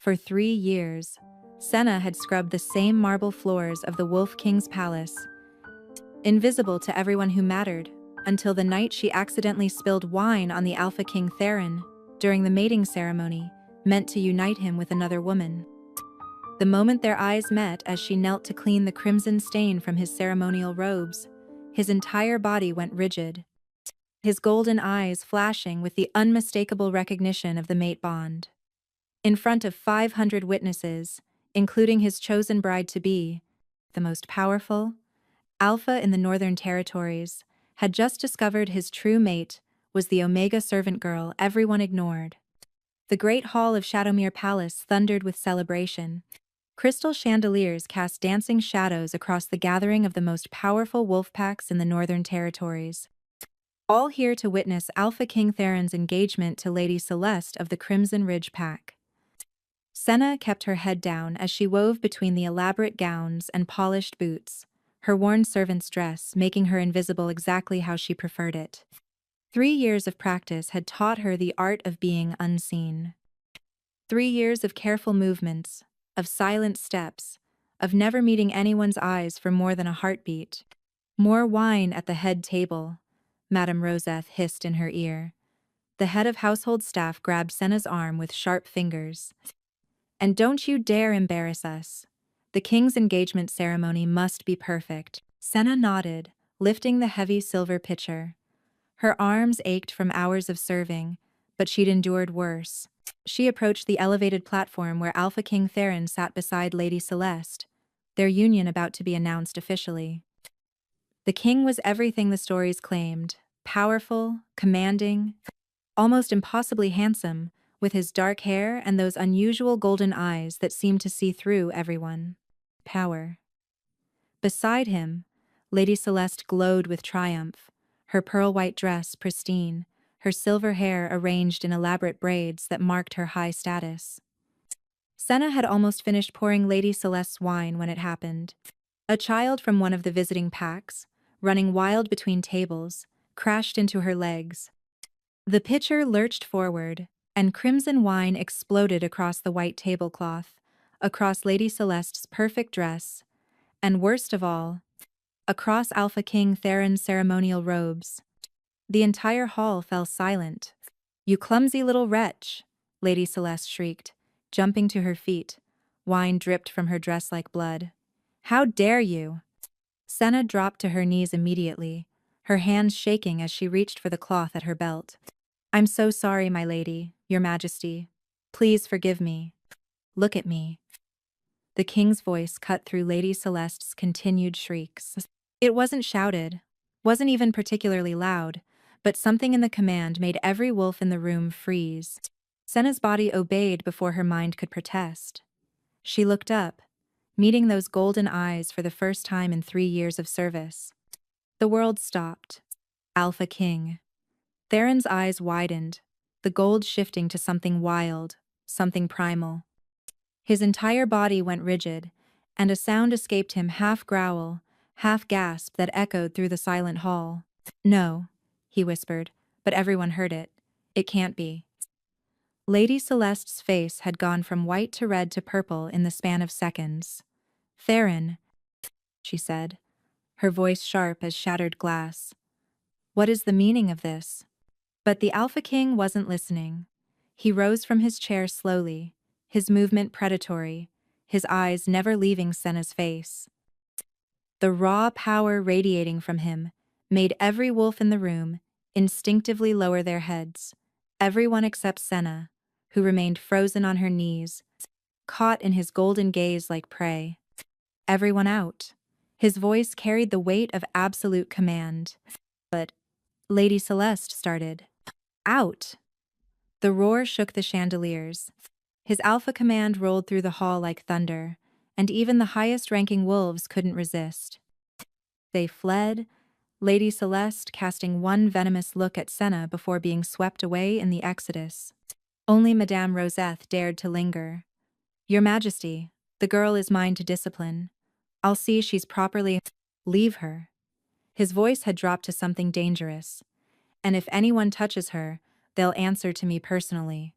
For 3 years, Senna had scrubbed the same marble floors of the Wolf King's palace, invisible to everyone who mattered, until the night she accidentally spilled wine on the Alpha King Theron during the mating ceremony, meant to unite him with another woman. The moment their eyes met as she knelt to clean the crimson stain from his ceremonial robes, his entire body went rigid, his golden eyes flashing with the unmistakable recognition of the mate bond. In front of 500 witnesses, including his chosen bride-to-be, the most powerful, Alpha in the Northern Territories, had just discovered his true mate was the Omega servant girl everyone ignored. The great hall of Shadowmere Palace thundered with celebration. Crystal chandeliers cast dancing shadows across the gathering of the most powerful wolf packs in the Northern Territories, all here to witness Alpha King Theron's engagement to Lady Celeste of the Crimson Ridge Pack. Senna kept her head down as she wove between the elaborate gowns and polished boots, her worn servant's dress making her invisible exactly how she preferred it. 3 years of practice had taught her the art of being unseen. 3 years of careful movements, of silent steps, of never meeting anyone's eyes for more than a heartbeat. More wine at the head table, Madame Roseth hissed in her ear. The head of household staff grabbed Senna's arm with sharp fingers. And don't you dare embarrass us. The king's engagement ceremony must be perfect. Senna nodded, lifting the heavy silver pitcher. Her arms ached from hours of serving, but she'd endured worse. She approached the elevated platform where Alpha King Theron sat beside Lady Celeste, their union about to be announced officially. The king was everything the stories claimed: powerful, commanding, almost impossibly handsome, with his dark hair and those unusual golden eyes that seemed to see through everyone. Power. Beside him, Lady Celeste glowed with triumph, her pearl-white dress pristine, her silver hair arranged in elaborate braids that marked her high status. Senna had almost finished pouring Lady Celeste's wine when it happened. A child from one of the visiting packs, running wild between tables, crashed into her legs. The pitcher lurched forward, and crimson wine exploded across the white tablecloth, across Lady Celeste's perfect dress, and worst of all, across Alpha King Theron's ceremonial robes. The entire hall fell silent. "You clumsy little wretch," Lady Celeste shrieked, jumping to her feet. Wine dripped from her dress like blood. "How dare you!" Senna dropped to her knees immediately, her hands shaking as she reached for the cloth at her belt. "I'm so sorry, my lady, your majesty. Please forgive me. Look at me." The king's voice cut through Lady Celeste's continued shrieks. It wasn't shouted, wasn't even particularly loud, but something in the command made every wolf in the room freeze. Senna's body obeyed before her mind could protest. She looked up, meeting those golden eyes for the first time in 3 years of service. The world stopped. Alpha King. Theron's eyes widened, the gold shifting to something wild, something primal. His entire body went rigid, and a sound escaped him, half growl, half gasp, that echoed through the silent hall. "No," he whispered, but everyone heard it. "It can't be." Lady Celeste's face had gone from white to red to purple in the span of seconds. "Theron," she said, her voice sharp as shattered glass. "What is the meaning of this?" But the Alpha King wasn't listening. He rose from his chair slowly, his movement predatory, his eyes never leaving Senna's face. The raw power radiating from him made every wolf in the room instinctively lower their heads, everyone except Senna, who remained frozen on her knees, caught in his golden gaze like prey. "Everyone out." His voice carried the weight of absolute command. But Lady Celeste started. "Out!" The roar shook the chandeliers. His alpha command rolled through the hall like thunder, and even the highest-ranking wolves couldn't resist. They fled, Lady Celeste casting one venomous look at Senna before being swept away in the exodus. Only Madame Roseth dared to linger. "Your Majesty, the girl is mine to discipline. I'll see she's properly—" "Leave her." His voice had dropped to something dangerous. "And if anyone touches her, they'll answer to me personally."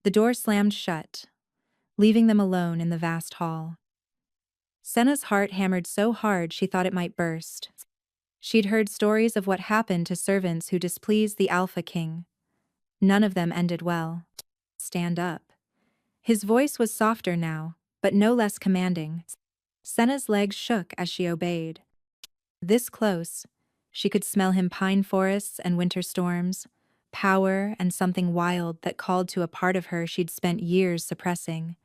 The door slammed shut. leaving them alone in the vast hall. Senna's heart hammered so hard she thought it might burst. She'd heard stories of what happened to servants who displeased the Alpha King. None of them ended well. Stand up. His voice was softer now, but no less commanding. Senna's legs shook as she obeyed. This close, she could smell him: pine forests and winter storms, power and something wild that called to a part of her she'd spent years suppressing.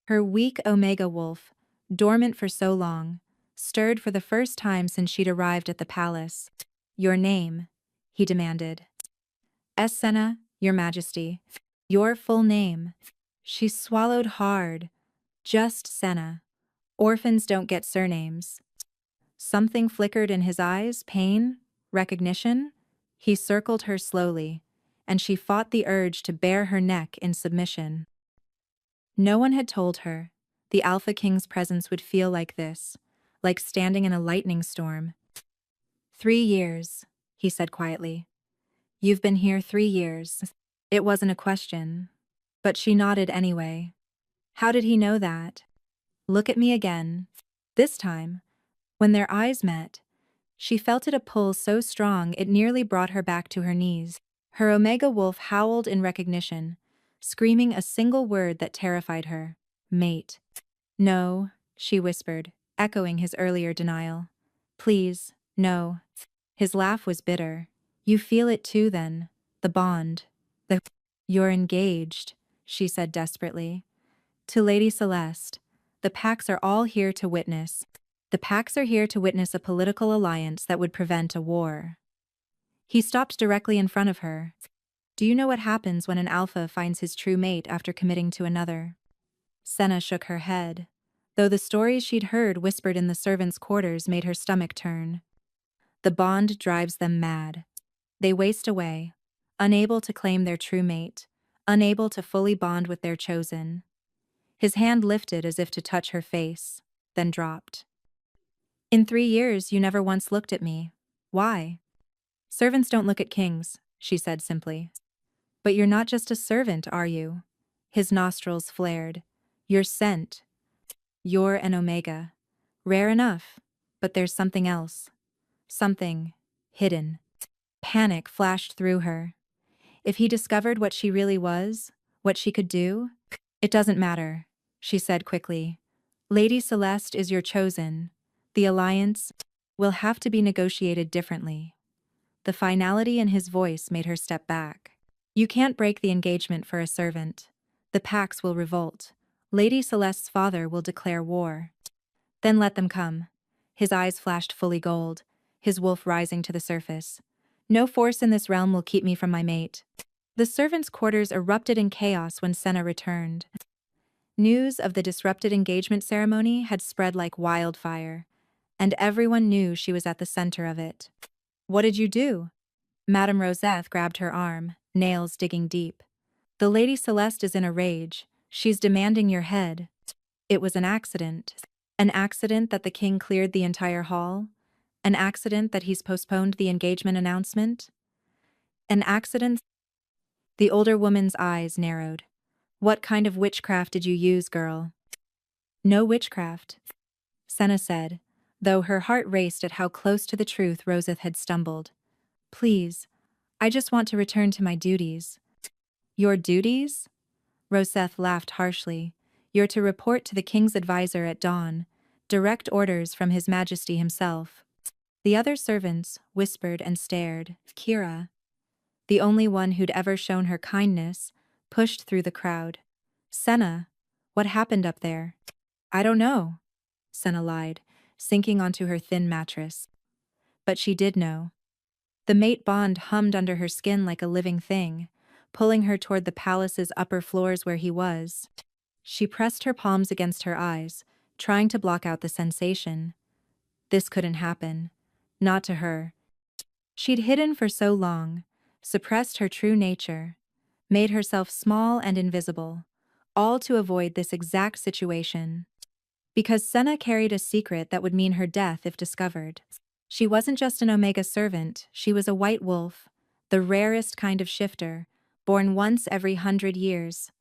Her weak Omega wolf, dormant for so long, stirred for the first time since she'd arrived at the palace. "Your name," he demanded. "Senna, Your Majesty." "Your full name." She swallowed hard. "Just Senna. Orphans don't get surnames." Something flickered in his eyes: pain, recognition. He circled her slowly, and she fought the urge to bare her neck in submission. No one had told her the Alpha King's presence would feel like this, like standing in a lightning storm. 3 years, he said quietly. "You've been here 3 years. It wasn't a question, but she nodded anyway. How did he know that? "Look at me again." This time, when their eyes met, she felt it, a pull so strong it nearly brought her back to her knees. Her Omega wolf howled in recognition, screaming a single word that terrified her: "Mate." "No," she whispered, echoing his earlier denial. "Please, no." His laugh was bitter. "You feel it too then, the bond, the—" "You're engaged," she said desperately. "To Lady Celeste. The Pax are all here to witness. The Pax are here to witness a political alliance that would prevent a war." He stopped directly in front of her. "Do you know what happens when an alpha finds his true mate after committing to another?" Senna shook her head, though the stories she'd heard whispered in the servants' quarters made her stomach turn. "The bond drives them mad. They waste away, unable to claim their true mate, unable to fully bond with their chosen." His hand lifted as if to touch her face, then dropped. "In 3 years you never once looked at me. Why?" "Servants don't look at kings," she said simply. "But you're not just a servant, are you?" His nostrils flared. "You're sent. You're an Omega. Rare enough, but there's something else. Something hidden." Panic flashed through her. If he discovered what she really was, what she could do? "It doesn't matter," she said quickly. "Lady Celeste is your chosen. The alliance will have to be negotiated differently." The finality in his voice made her step back. "You can't break the engagement for a servant. The Pax will revolt. Lady Celeste's father will declare war." "Then let them come." His eyes flashed fully gold, his wolf rising to the surface. "No force in this realm will keep me from my mate." The servants' quarters erupted in chaos when Senna returned. News of the disrupted engagement ceremony had spread like wildfire, and everyone knew she was at the center of it. "What did you do?" Madame Roseth grabbed her arm, nails digging deep. "The Lady Celeste is in a rage. She's demanding your head." "It was an accident." "An accident that the king cleared the entire hall? An accident that he's postponed the engagement announcement? An accident?" The older woman's eyes narrowed. "What kind of witchcraft did you use, girl?" "No witchcraft," Senna said, though her heart raced at how close to the truth Roseth had stumbled. "Please, I just want to return to my duties." "Your duties?" Roseth laughed harshly. "You're to report to the king's advisor at dawn. Direct orders from His Majesty himself." The other servants whispered and stared. Kira, the only one who'd ever shown her kindness, pushed through the crowd. "Senna, what happened up there?" "I don't know," Senna lied, sinking onto her thin mattress. But she did know. The mate bond hummed under her skin like a living thing, pulling her toward the palace's upper floors where he was. She pressed her palms against her eyes, trying to block out the sensation. This couldn't happen. Not to her. She'd hidden for so long, suppressed her true nature, made herself small and invisible, all to avoid this exact situation. Because Senna carried a secret that would mean her death if discovered. She wasn't just an Omega servant, she was a white wolf, the rarest kind of shifter, born once every 100 years.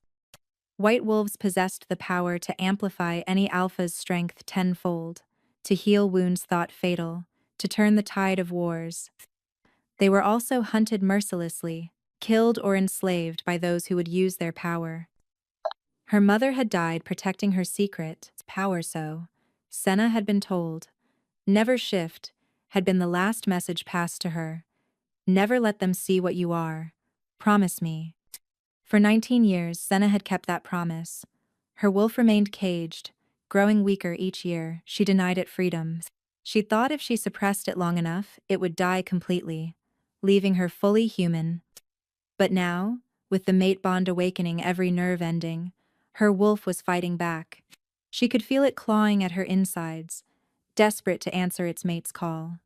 White wolves possessed the power to amplify any alpha's strength tenfold, to heal wounds thought fatal, to turn the tide of wars. They were also hunted mercilessly, killed or enslaved by those who would use their power. Her mother had died protecting her secret, power so, Senna had been told. Never shift, had been the last message passed to her. Never let them see what you are. Promise me. For 19 years, Senna had kept that promise. Her wolf remained caged, growing weaker each year. She denied it freedom. She thought if she suppressed it long enough, it would die completely, leaving her fully human. But now, with the mate bond awakening every nerve ending, her wolf was fighting back. She could feel it clawing at her insides, desperate to answer its mate's call.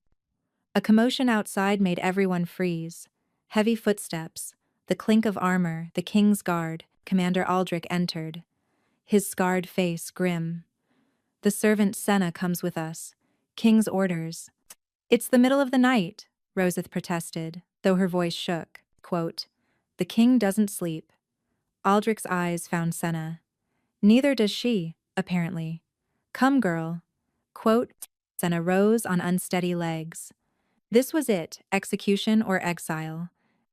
A commotion outside made everyone freeze. Heavy footsteps, the clink of armor, the king's guard, Commander Aldrich entered. His scarred face grim. The servant Senna comes with us. King's orders. It's the middle of the night, Roseth protested, though her voice shook. Quote, the king doesn't sleep. Aldrich's eyes found Senna. Neither does she, apparently. Come, girl. Quote, Senna rose on unsteady legs. This was it, execution or exile.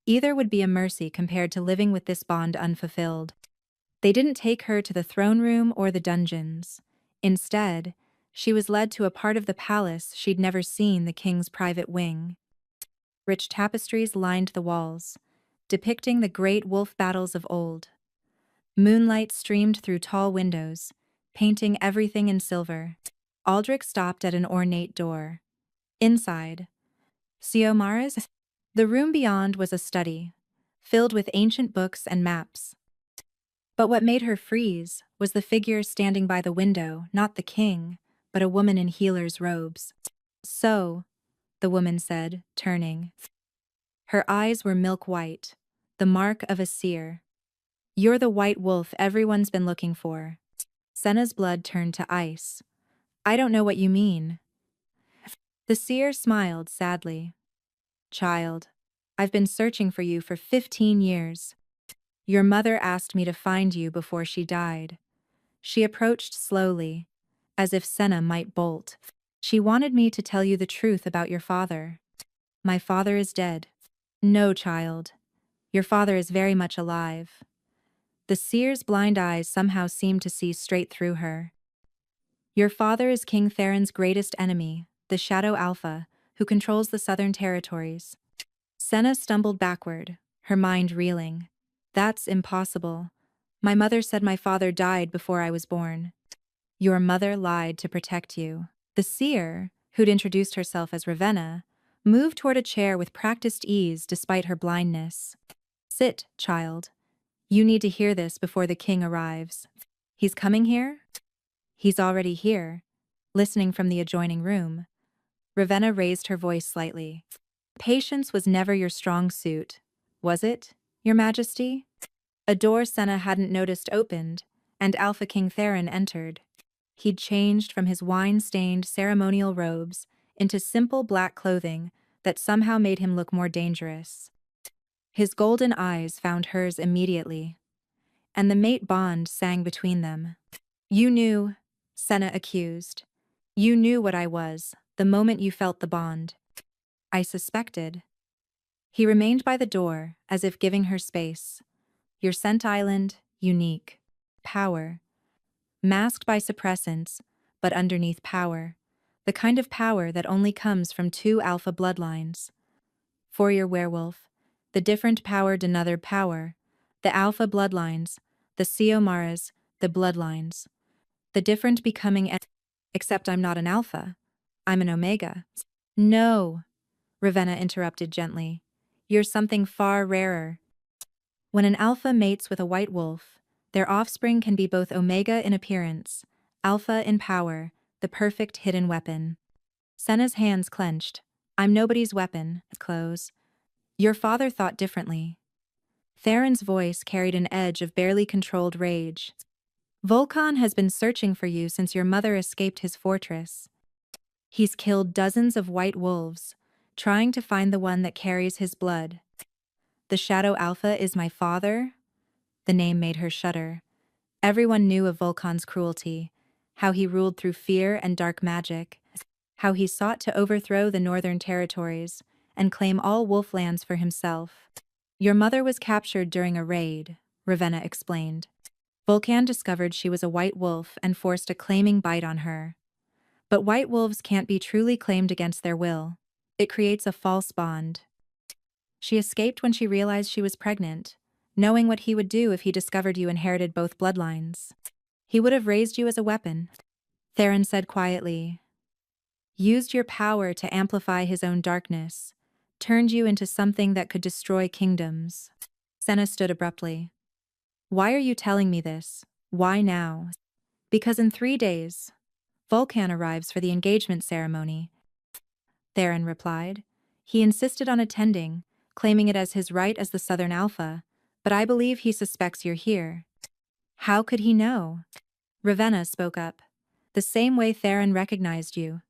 Either would be a mercy compared to living with this bond unfulfilled. They didn't take her to the throne room or the dungeons. Instead, she was led to a part of the palace she'd never seen, the king's private wing. Rich tapestries lined the walls, depicting the great wolf battles of old. Moonlight streamed through tall windows, painting everything in silver. Aldrich stopped at an ornate door. Inside, Siomaras? The room beyond was a study, filled with ancient books and maps. But what made her freeze was the figure standing by the window, not the king, but a woman in healer's robes. So, the woman said, turning. Her eyes were milk white, the mark of a seer. You're the white wolf everyone's been looking for. Senna's blood turned to ice. I don't know what you mean. The seer smiled sadly. Child, I've been searching for you for 15 years. Your mother asked me to find you before she died. She approached slowly, as if Senna might bolt. She wanted me to tell you the truth about your father. My father is dead. No, child. Your father is very much alive. The seer's blind eyes somehow seemed to see straight through her. Your father is King Theron's greatest enemy, the Shadow Alpha, who controls the southern territories. Senna stumbled backward, her mind reeling. That's impossible. My mother said my father died before I was born. Your mother lied to protect you. The seer, who'd introduced herself as Ravenna, moved toward a chair with practiced ease despite her blindness. Sit, child. You need to hear this before the king arrives. He's coming here? He's already here, listening from the adjoining room. Ravenna raised her voice slightly. Patience was never your strong suit, was it, Your Majesty? A door Senna hadn't noticed opened, and Alpha King Theron entered. He'd changed from his wine-stained ceremonial robes into simple black clothing that somehow made him look more dangerous. His golden eyes found hers immediately, and the mate bond sang between them. You knew, Senna accused. You knew what I was, the moment you felt the bond. I suspected. He remained by the door, as if giving her space. Your scent island, unique. Power. Masked by suppressants, but underneath power. The kind of power that only comes from two alpha bloodlines. For your werewolf, the different powered another power. The alpha bloodlines, the Siomaras, the bloodlines. The different becoming except I'm not an alpha. I'm an omega. No, Ravenna interrupted gently. You're something far rarer. When an alpha mates with a white wolf, their offspring can be both omega in appearance, alpha in power, the perfect hidden weapon. Senna's hands clenched. I'm nobody's weapon. Close. Your father thought differently. Theron's voice carried an edge of barely controlled rage. Volkan has been searching for you since your mother escaped his fortress. He's killed dozens of white wolves, trying to find the one that carries his blood. The Shadow Alpha is my father? The name made her shudder. Everyone knew of Vulcan's cruelty, how he ruled through fear and dark magic, how he sought to overthrow the northern territories and claim all wolf lands for himself. Your mother was captured during a raid, Ravenna explained. Vulcan discovered she was a white wolf and forced a claiming bite on her. But white wolves can't be truly claimed against their will. It creates a false bond. She escaped when she realized she was pregnant, knowing what he would do if he discovered you inherited both bloodlines. He would have raised you as a weapon, Theron said quietly. Used your power to amplify his own darkness, turned you into something that could destroy kingdoms. Senna stood abruptly. Why are you telling me this? Why now? Because in 3 days, Vulcan arrives for the engagement ceremony, Theron replied. He insisted on attending, claiming it as his right as the Southern Alpha, but I believe he suspects you're here. How could he know? Ravenna spoke up. The same way Theron recognized you.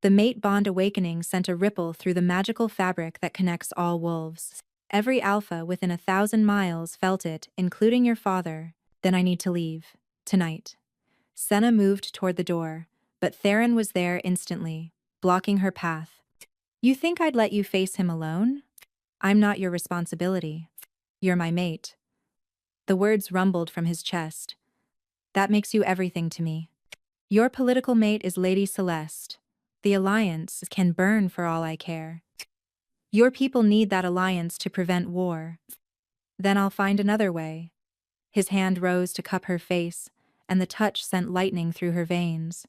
The mate bond awakening sent a ripple through the magical fabric that connects all wolves. Every alpha within 1,000 miles felt it, including your father. Then I need to leave. Tonight. Senna moved toward the door, but Theron was there instantly, blocking her path. You think I'd let you face him alone? I'm not your responsibility. You're my mate. The words rumbled from his chest. That makes you everything to me. Your political mate is Lady Celeste. The alliance can burn for all I care. Your people need that alliance to prevent war. Then I'll find another way. His hand rose to cup her face, and the touch sent lightning through her veins.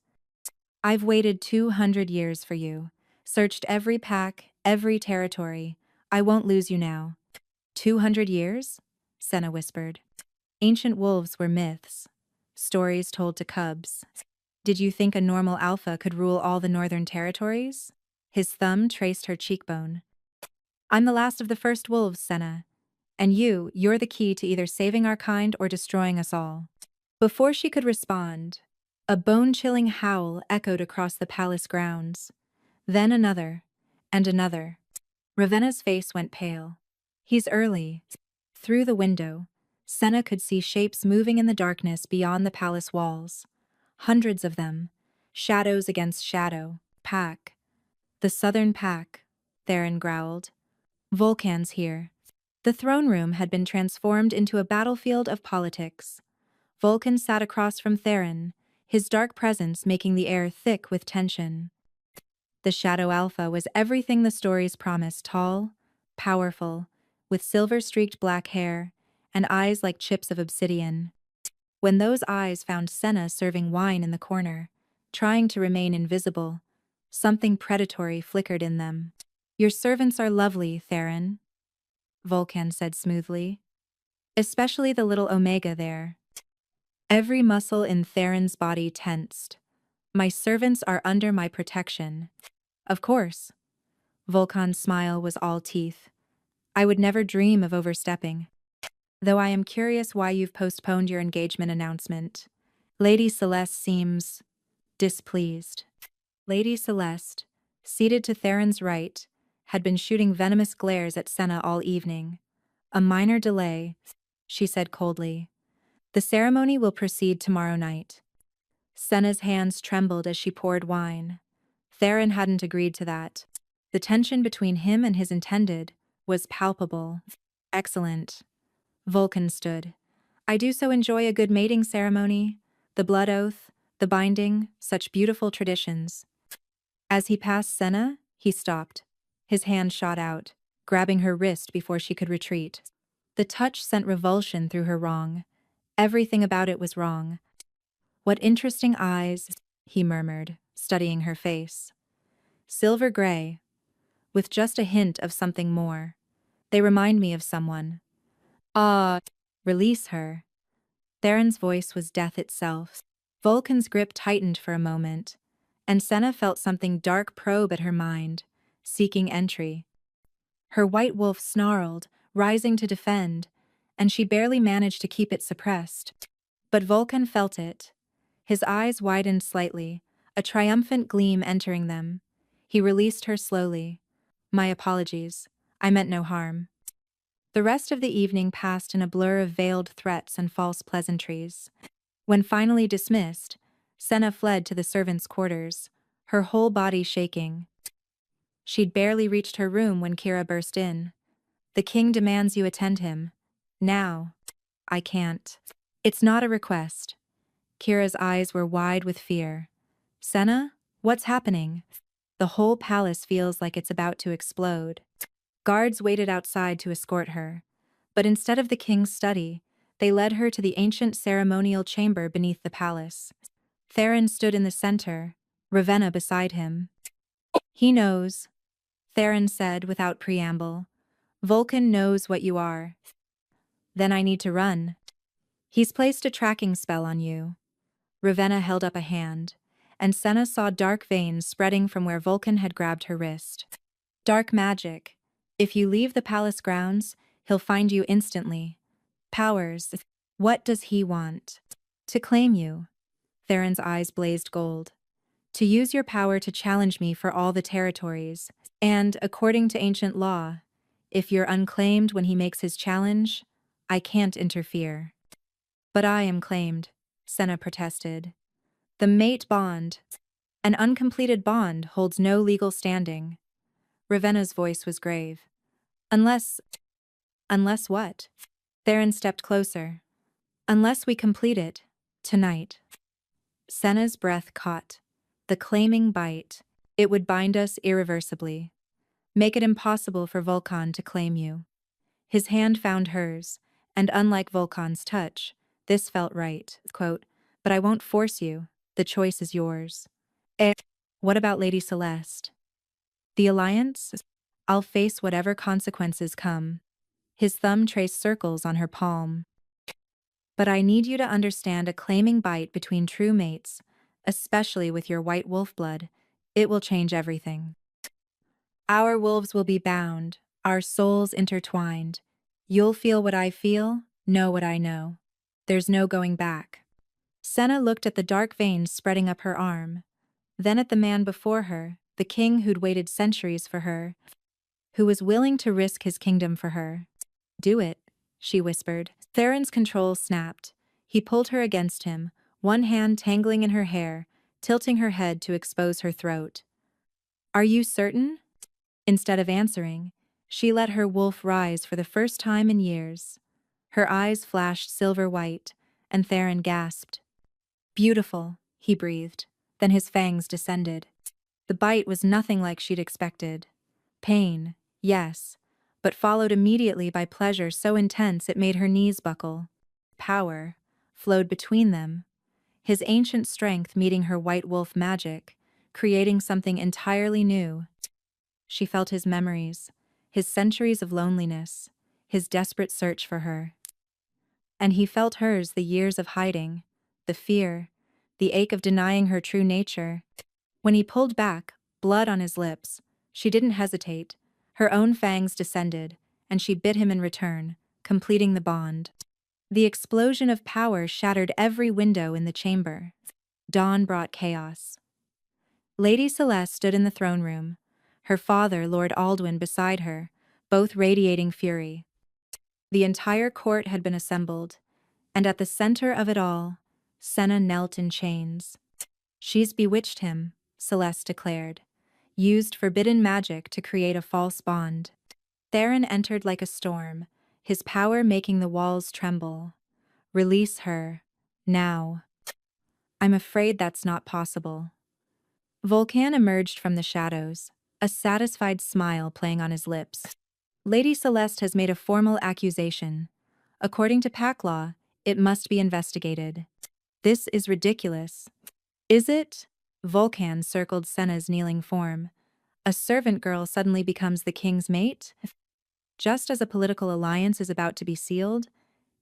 I've waited 200 years for you, searched every pack, every territory. I won't lose you now. 200 years? Senna whispered. Ancient wolves were myths, stories told to cubs. Did you think a normal alpha could rule all the northern territories? His thumb traced her cheekbone. I'm the last of the first wolves, Senna. And you're the key to either saving our kind or destroying us all. Before she could respond, a bone-chilling howl echoed across the palace grounds. Then another, and another. Ravenna's face went pale. He's early. Through the window, Senna could see shapes moving in the darkness beyond the palace walls. Hundreds of them, shadows against shadow. Pack. The southern pack, Theron growled. Vulcan's here. The throne room had been transformed into a battlefield of politics. Vulcan sat across from Theron, his dark presence making the air thick with tension. The Shadow Alpha was everything the stories promised: tall, powerful, with silver-streaked black hair, and eyes like chips of obsidian. When those eyes found Senna serving wine in the corner, trying to remain invisible, something predatory flickered in them. Your servants are lovely, Theron, Vulcan said smoothly. Especially the little Omega there. Every muscle in Theron's body tensed. My servants are under my protection. Of course. Vulcan's smile was all teeth. I would never dream of overstepping. Though I am curious why you've postponed your engagement announcement. Lady Celeste seems displeased. Lady Celeste, seated to Theron's right, had been shooting venomous glares at Senna all evening. A minor delay, she said coldly. The ceremony will proceed tomorrow night. Senna's hands trembled as she poured wine. Theron hadn't agreed to that. The tension between him and his intended was palpable. Excellent. Vulcan stood. I do so enjoy a good mating ceremony, the blood oath, the binding, such beautiful traditions. As he passed Senna, he stopped. His hand shot out, grabbing her wrist before she could retreat. The touch sent revulsion through her wrong. Everything about it was wrong. What interesting eyes, he murmured, studying her face. Silver gray, with just a hint of something more. They remind me of someone. Release her. Theron's voice was death itself. Vulcan's grip tightened for a moment, and Senna felt something dark probe at her mind, seeking entry. Her white wolf snarled, rising to defend, and she barely managed to keep it suppressed. But Vulcan felt it. His eyes widened slightly, a triumphant gleam entering them. He released her slowly. My apologies. I meant no harm. The rest of the evening passed in a blur of veiled threats and false pleasantries. When finally dismissed, Senna fled to the servants' quarters, her whole body shaking. She'd barely reached her room when Kira burst in. "The king demands you attend him. Now." "I can't." "It's not a request." Kira's eyes were wide with fear. "Senna, what's happening?" "The whole palace feels like it's about to explode." Guards waited outside to escort her, but instead of the king's study, they led her to the ancient ceremonial chamber beneath the palace. Theron stood in the center, Ravenna beside him. "He knows," Theron said without preamble. "Vulcan knows what you are." "Then I need to run." "He's placed a tracking spell on you." Ravenna held up a hand, and Senna saw dark veins spreading from where Vulcan had grabbed her wrist. "Dark magic. If you leave the palace grounds, he'll find you instantly." "Powers. What does he want?" "To claim you." Theron's eyes blazed gold. "To use your power to challenge me for all the territories. And, according to ancient law, if you're unclaimed when he makes his challenge, I can't interfere." "But I am claimed," Senna protested. "The mate bond. An uncompleted bond holds no legal standing." Ravenna's voice was grave. "Unless—" "Unless what?" Theron stepped closer. "Unless we complete it, tonight." Senna's breath caught. The claiming bite. It would bind us irreversibly. Make it impossible for Vulcan to claim you. His hand found hers, and unlike Vulcan's touch, this felt right. Quote, "But I won't force you. The choice is yours." "What about Lady Celeste?" "The alliance? I'll face whatever consequences come." His thumb traced circles on her palm. "But I need you to understand a claiming bite between true mates, especially with your white wolf blood. It will change everything. Our wolves will be bound, our souls intertwined. You'll feel what I feel, know what I know. There's no going back." Senna looked at the dark veins spreading up her arm, then at the man before her, the king who'd waited centuries for her, who was willing to risk his kingdom for her. "Do it," she whispered. Theron's control snapped. He pulled her against him, one hand tangling in her hair, tilting her head to expose her throat. "Are you certain?" Instead of answering, she let her wolf rise for the first time in years. Her eyes flashed silver white, and Theron gasped. "Beautiful," he breathed. Then his fangs descended. The bite was nothing like she'd expected. Pain, yes, but followed immediately by pleasure so intense it made her knees buckle. Power flowed between them, his ancient strength meeting her white wolf magic, creating something entirely new. She felt his memories, his centuries of loneliness, his desperate search for her. And he felt hers, the years of hiding, the fear, the ache of denying her true nature. When he pulled back, blood on his lips, she didn't hesitate. Her own fangs descended, and she bit him in return, completing the bond. The explosion of power shattered every window in the chamber. Dawn brought chaos. Lady Celeste stood in the throne room, her father, Lord Aldwyn, beside her, both radiating fury. The entire court had been assembled, and at the center of it all, Senna knelt in chains. "She's bewitched him," Celeste declared, "used forbidden magic to create a false bond." Theron entered like a storm, his power making the walls tremble. "Release her. Now." "I'm afraid that's not possible." Vulcan emerged from the shadows, a satisfied smile playing on his lips. "Lady Celeste has made a formal accusation. According to pack law, it must be investigated." "This is ridiculous." "Is it?" Vulcan circled Senna's kneeling form. "A servant girl suddenly becomes the king's mate? Just as a political alliance is about to be sealed?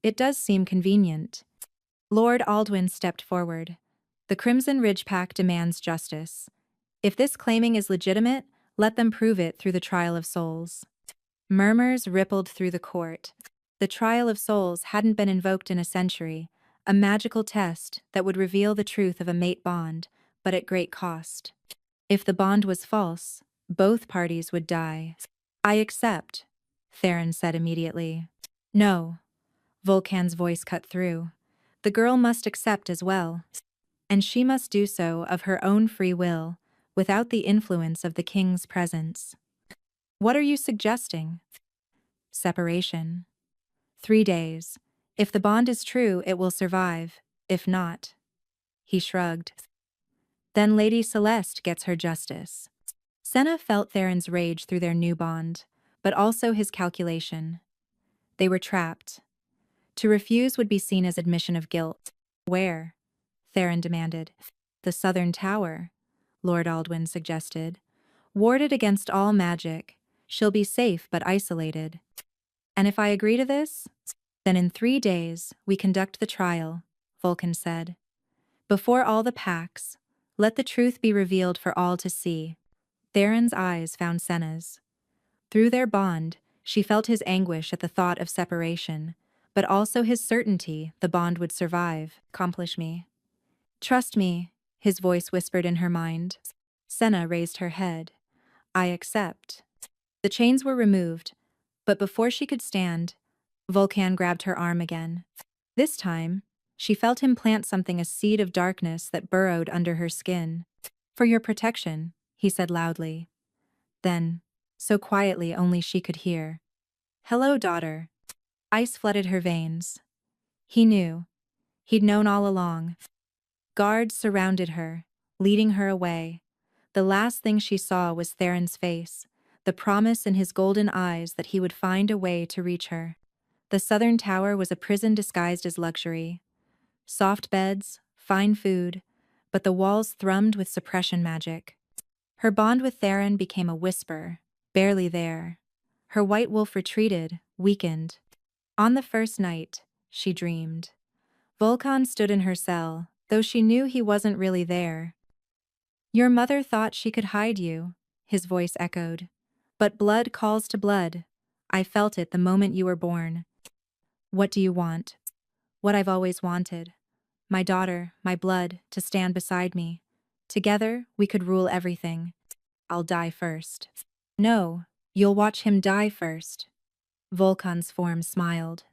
It does seem convenient." Lord Aldwyn stepped forward. "The Crimson Ridge Pack demands justice. If this claiming is legitimate, let them prove it through the trial of souls." Murmurs rippled through the court. The trial of souls hadn't been invoked in a century, a magical test that would reveal the truth of a mate bond, but at great cost. If the bond was false, both parties would die. "I accept," Theron said immediately. "No." Vulcan's voice cut through. The girl must accept as well, and she must do so of her own free will, without the influence of the king's presence. What are you suggesting? Separation. 3 days. If the bond is true, it will survive. If not. He shrugged. Then Lady Celeste gets her justice. Senna felt Theron's rage through their new bond, but also his calculation. They were trapped. To refuse would be seen as admission of guilt. Where? Theron demanded. The southern tower, Lord Aldwyn suggested. Warded against all magic, she'll be safe but isolated. And if I agree to this, then in 3 days we conduct the trial, Vulcan said. Before all the packs, let the truth be revealed for all to see. Theron's eyes found Senna's. Through their bond, she felt his anguish at the thought of separation, but also his certainty the bond would survive. Accomplish me. Trust me, his voice whispered in her mind. Senna raised her head. I accept. The chains were removed, but before she could stand, Vulcan grabbed her arm again. This time, she felt him plant something, a seed of darkness that burrowed under her skin. For your protection, he said loudly. Then, so quietly only she could hear. Hello, daughter. Ice flooded her veins. He knew. He'd known all along. Guards surrounded her, leading her away. The last thing she saw was Theron's face, the promise in his golden eyes that he would find a way to reach her. The southern tower was a prison disguised as luxury. Soft beds, fine food, but the walls thrummed with suppression magic. Her bond with Theron became a whisper, barely there. Her white wolf retreated, weakened. On the first night, she dreamed. Vulcan stood in her cell, though she knew he wasn't really there. Your mother thought she could hide you, his voice echoed. But blood calls to blood. I felt it the moment you were born. What do you want? What I've always wanted. My daughter, my blood, to stand beside me. Together, we could rule everything. I'll die first. No, you'll watch him die first. Vulcan's form smiled.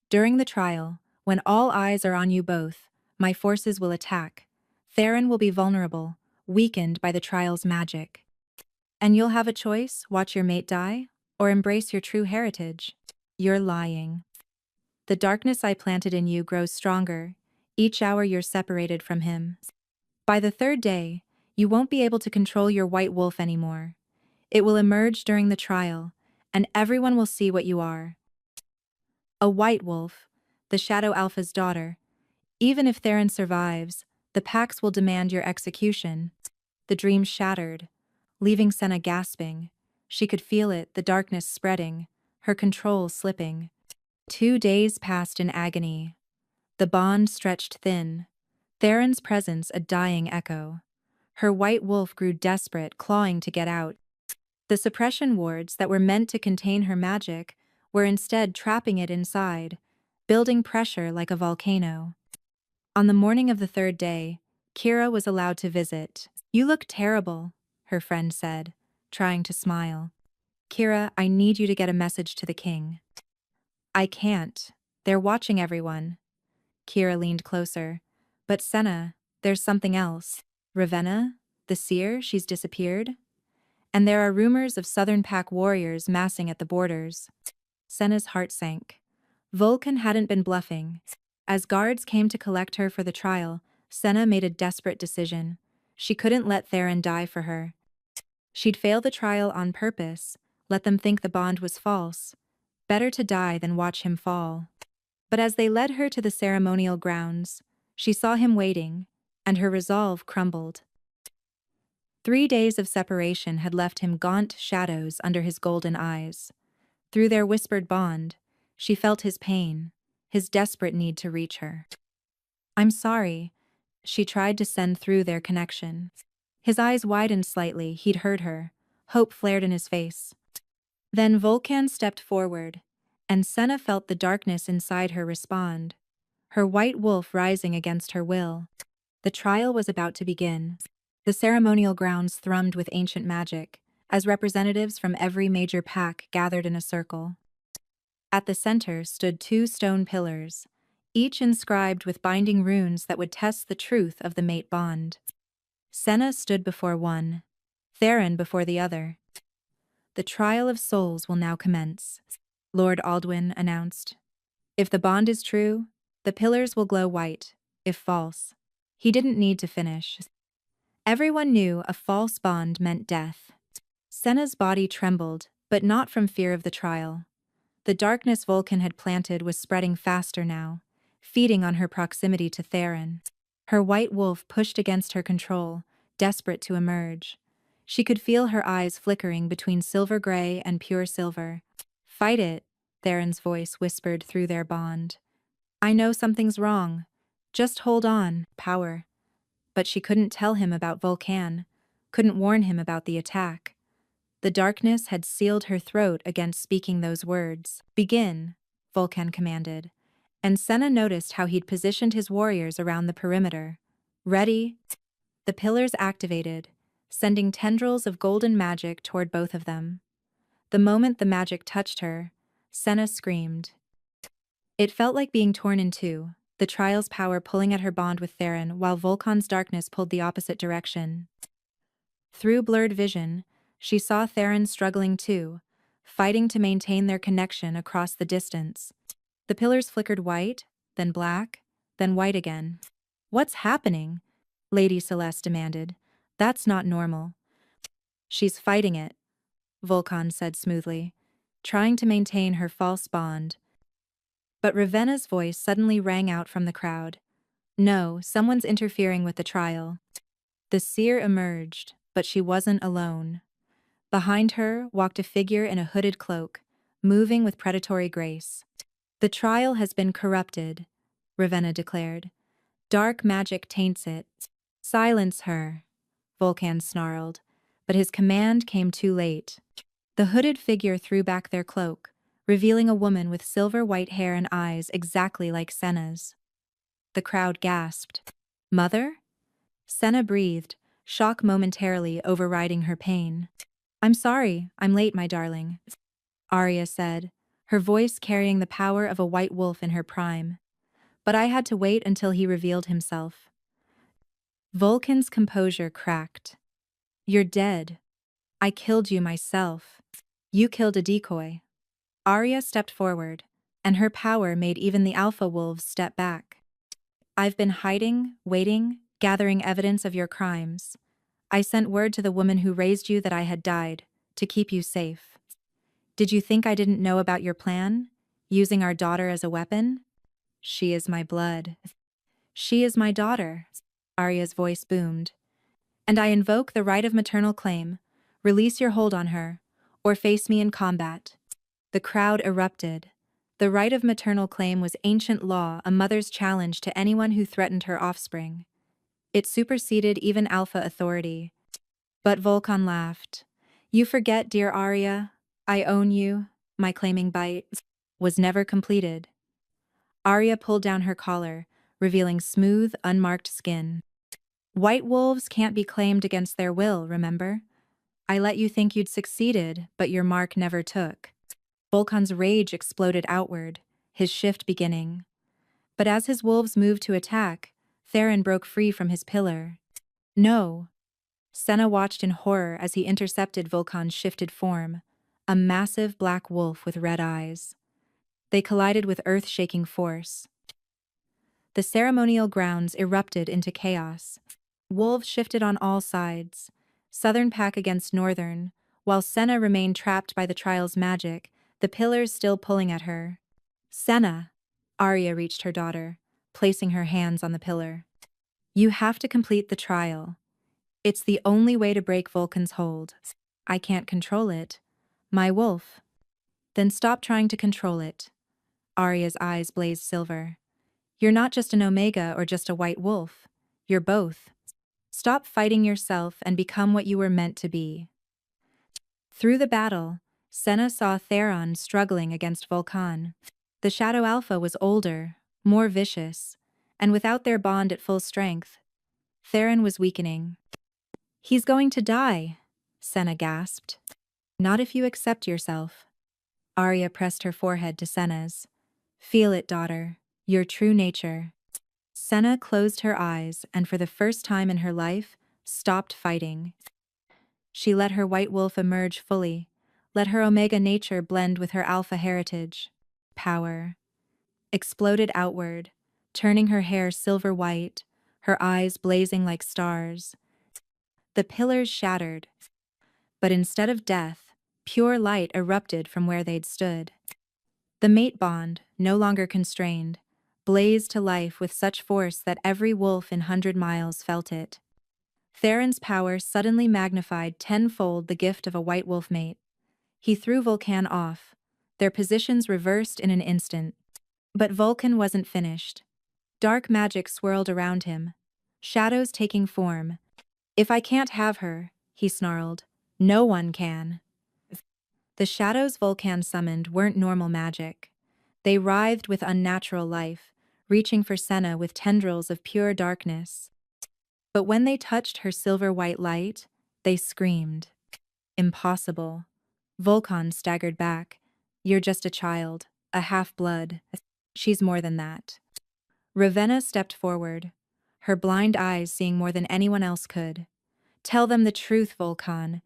During the trial, when all eyes are on you both, my forces will attack. Theron will be vulnerable, weakened by the trial's magic. And you'll have a choice, watch your mate die, or embrace your true heritage. You're lying. The darkness I planted in you grows stronger, each hour you're separated from him. By the 3rd day, you won't be able to control your white wolf anymore. It will emerge during the trial, and everyone will see what you are. A white wolf, the Shadow Alpha's daughter. Even if Theron survives, the packs will demand your execution. The dream shattered, leaving Senna gasping. She could feel it, the darkness spreading, her control slipping. 2 days passed in agony. The bond stretched thin. Theron's presence a dying echo. Her white wolf grew desperate, clawing to get out. The suppression wards that were meant to contain her magic were instead trapping it inside, building pressure like a volcano. On the morning of the 3rd day, Kira was allowed to visit. You look terrible, her friend said, trying to smile. Kira, I need you to get a message to the king. I can't. They're watching everyone. Kira leaned closer. But Senna, there's something else. Ravenna? The seer? She's disappeared? And there are rumors of Southern Pack warriors massing at the borders. Senna's heart sank. Vulcan hadn't been bluffing. As guards came to collect her for the trial, Senna made a desperate decision. She couldn't let Theron die for her. She'd fail the trial on purpose, let them think the bond was false. Better to die than watch him fall. But as they led her to the ceremonial grounds, she saw him waiting, and her resolve crumbled. 3 days of separation had left him gaunt shadows under his golden eyes. Through their whispered bond, she felt his pain, his desperate need to reach her. I'm sorry, she tried to send through their connection. His eyes widened slightly, he'd heard her. Hope flared in his face. Then Vulcan stepped forward, and Senna felt the darkness inside her respond, her white wolf rising against her will. The trial was about to begin. The ceremonial grounds thrummed with ancient magic, as representatives from every major pack gathered in a circle. At the center stood 2 stone pillars, each inscribed with binding runes that would test the truth of the mate bond. Senna stood before one, Theron before the other. "The trial of souls will now commence," Lord Aldwyn announced. "If the bond is true, the pillars will glow white. If false." He didn't need to finish. Everyone knew a false bond meant death. Senna's body trembled, but not from fear of the trial. The darkness Vulcan had planted was spreading faster now, feeding on her proximity to Theron. Her white wolf pushed against her control, desperate to emerge. She could feel her eyes flickering between silver gray and pure silver. "Fight it," Theron's voice whispered through their bond. "I know something's wrong. Just hold on." Power. But she couldn't tell him about Vulcan, couldn't warn him about the attack. The darkness had sealed her throat against speaking those words. "Begin," Vulcan commanded, and Senna noticed how he'd positioned his warriors around the perimeter. "Ready?" The pillars activated, sending tendrils of golden magic toward both of them. The moment the magic touched her, Senna screamed. It felt like being torn in two, the trial's power pulling at her bond with Theron while Vulcan's darkness pulled the opposite direction. Through blurred vision, she saw Theron struggling too, fighting to maintain their connection across the distance. The pillars flickered white, then black, then white again. "What's happening?" Lady Celeste demanded. "That's not normal." "She's fighting it," Vulcan said smoothly, trying to maintain her false bond. But Ravenna's voice suddenly rang out from the crowd. "No, someone's interfering with the trial." The seer emerged, but she wasn't alone. Behind her walked a figure in a hooded cloak, moving with predatory grace. "The trial has been corrupted," Ravenna declared. "Dark magic taints it." "Silence her," Vulcan snarled, but his command came too late. The hooded figure threw back their cloak, revealing a woman with silver white hair and eyes exactly like Senna's. The crowd gasped. "Mother?" Senna breathed, shock momentarily overriding her pain. "I'm sorry, I'm late, my darling," Arya said, her voice carrying the power of a white wolf in her prime. "But I had to wait until he revealed himself." Vulcan's composure cracked. "You're dead. I killed you myself." "You killed a decoy." Arya stepped forward, and her power made even the alpha wolves step back. "I've been hiding, waiting, gathering evidence of your crimes. I sent word to the woman who raised you that I had died, to keep you safe. Did you think I didn't know about your plan? Using our daughter as a weapon?" "She is my blood." "She is my daughter," Arya's voice boomed. "And I invoke the right of maternal claim. Release your hold on her, or face me in combat." The crowd erupted. The right of maternal claim was ancient law, a mother's challenge to anyone who threatened her offspring. It superseded even Alpha authority. But Vulcan laughed. "You forget, dear Arya. I own you. My claiming bite was never completed." Arya pulled down her collar, revealing smooth, unmarked skin. "White wolves can't be claimed against their will, remember? I let you think you'd succeeded, but your mark never took." Vulcan's rage exploded outward, his shift beginning. But as his wolves moved to attack, Theron broke free from his pillar. "No." Senna watched in horror as he intercepted Vulcan's shifted form, a massive black wolf with red eyes. They collided with earth-shaking force. The ceremonial grounds erupted into chaos. Wolves shifted on all sides, southern pack against northern, while Senna remained trapped by the trial's magic, the pillars still pulling at her. "Senna," Arya reached her daughter, placing her hands on the pillar. "You have to complete the trial. It's the only way to break Vulcan's hold." "I can't control it. My wolf." "Then stop trying to control it." Arya's eyes blazed silver. "You're not just an Omega or just a white wolf. You're both. Stop fighting yourself and become what you were meant to be." Through the battle, Senna saw Theron struggling against Vulcan. The Shadow Alpha was older, more vicious, and without their bond at full strength, Theron was weakening. "He's going to die," Senna gasped. "Not if you accept yourself." Arya pressed her forehead to Senna's. "Feel it, daughter. Your true nature. Senna closed her eyes and for the first time in her life, stopped fighting. She let her white wolf emerge fully, let her omega nature blend with her alpha heritage. Power exploded outward, turning her hair silver white, her eyes blazing like stars. The pillars shattered, but instead of death, pure light erupted from where they'd stood. The mate bond, no longer constrained, blazed to life with such force that every wolf in 100 miles felt it. Theron's power suddenly magnified tenfold the gift of a white wolf mate. He threw Vulcan off, their positions reversed in an instant. But Vulcan wasn't finished. Dark magic swirled around him, shadows taking form. If I can't have her, he snarled, no one can. The shadows Vulcan summoned weren't normal magic. They writhed with unnatural life, reaching for Senna with tendrils of pure darkness. But when they touched her silver-white light, they screamed. Impossible. Vulcan staggered back. You're just a child, a half-blood. She's more than that. Ravenna stepped forward, her blind eyes seeing more than anyone else could. Tell them the truth, Vulcan.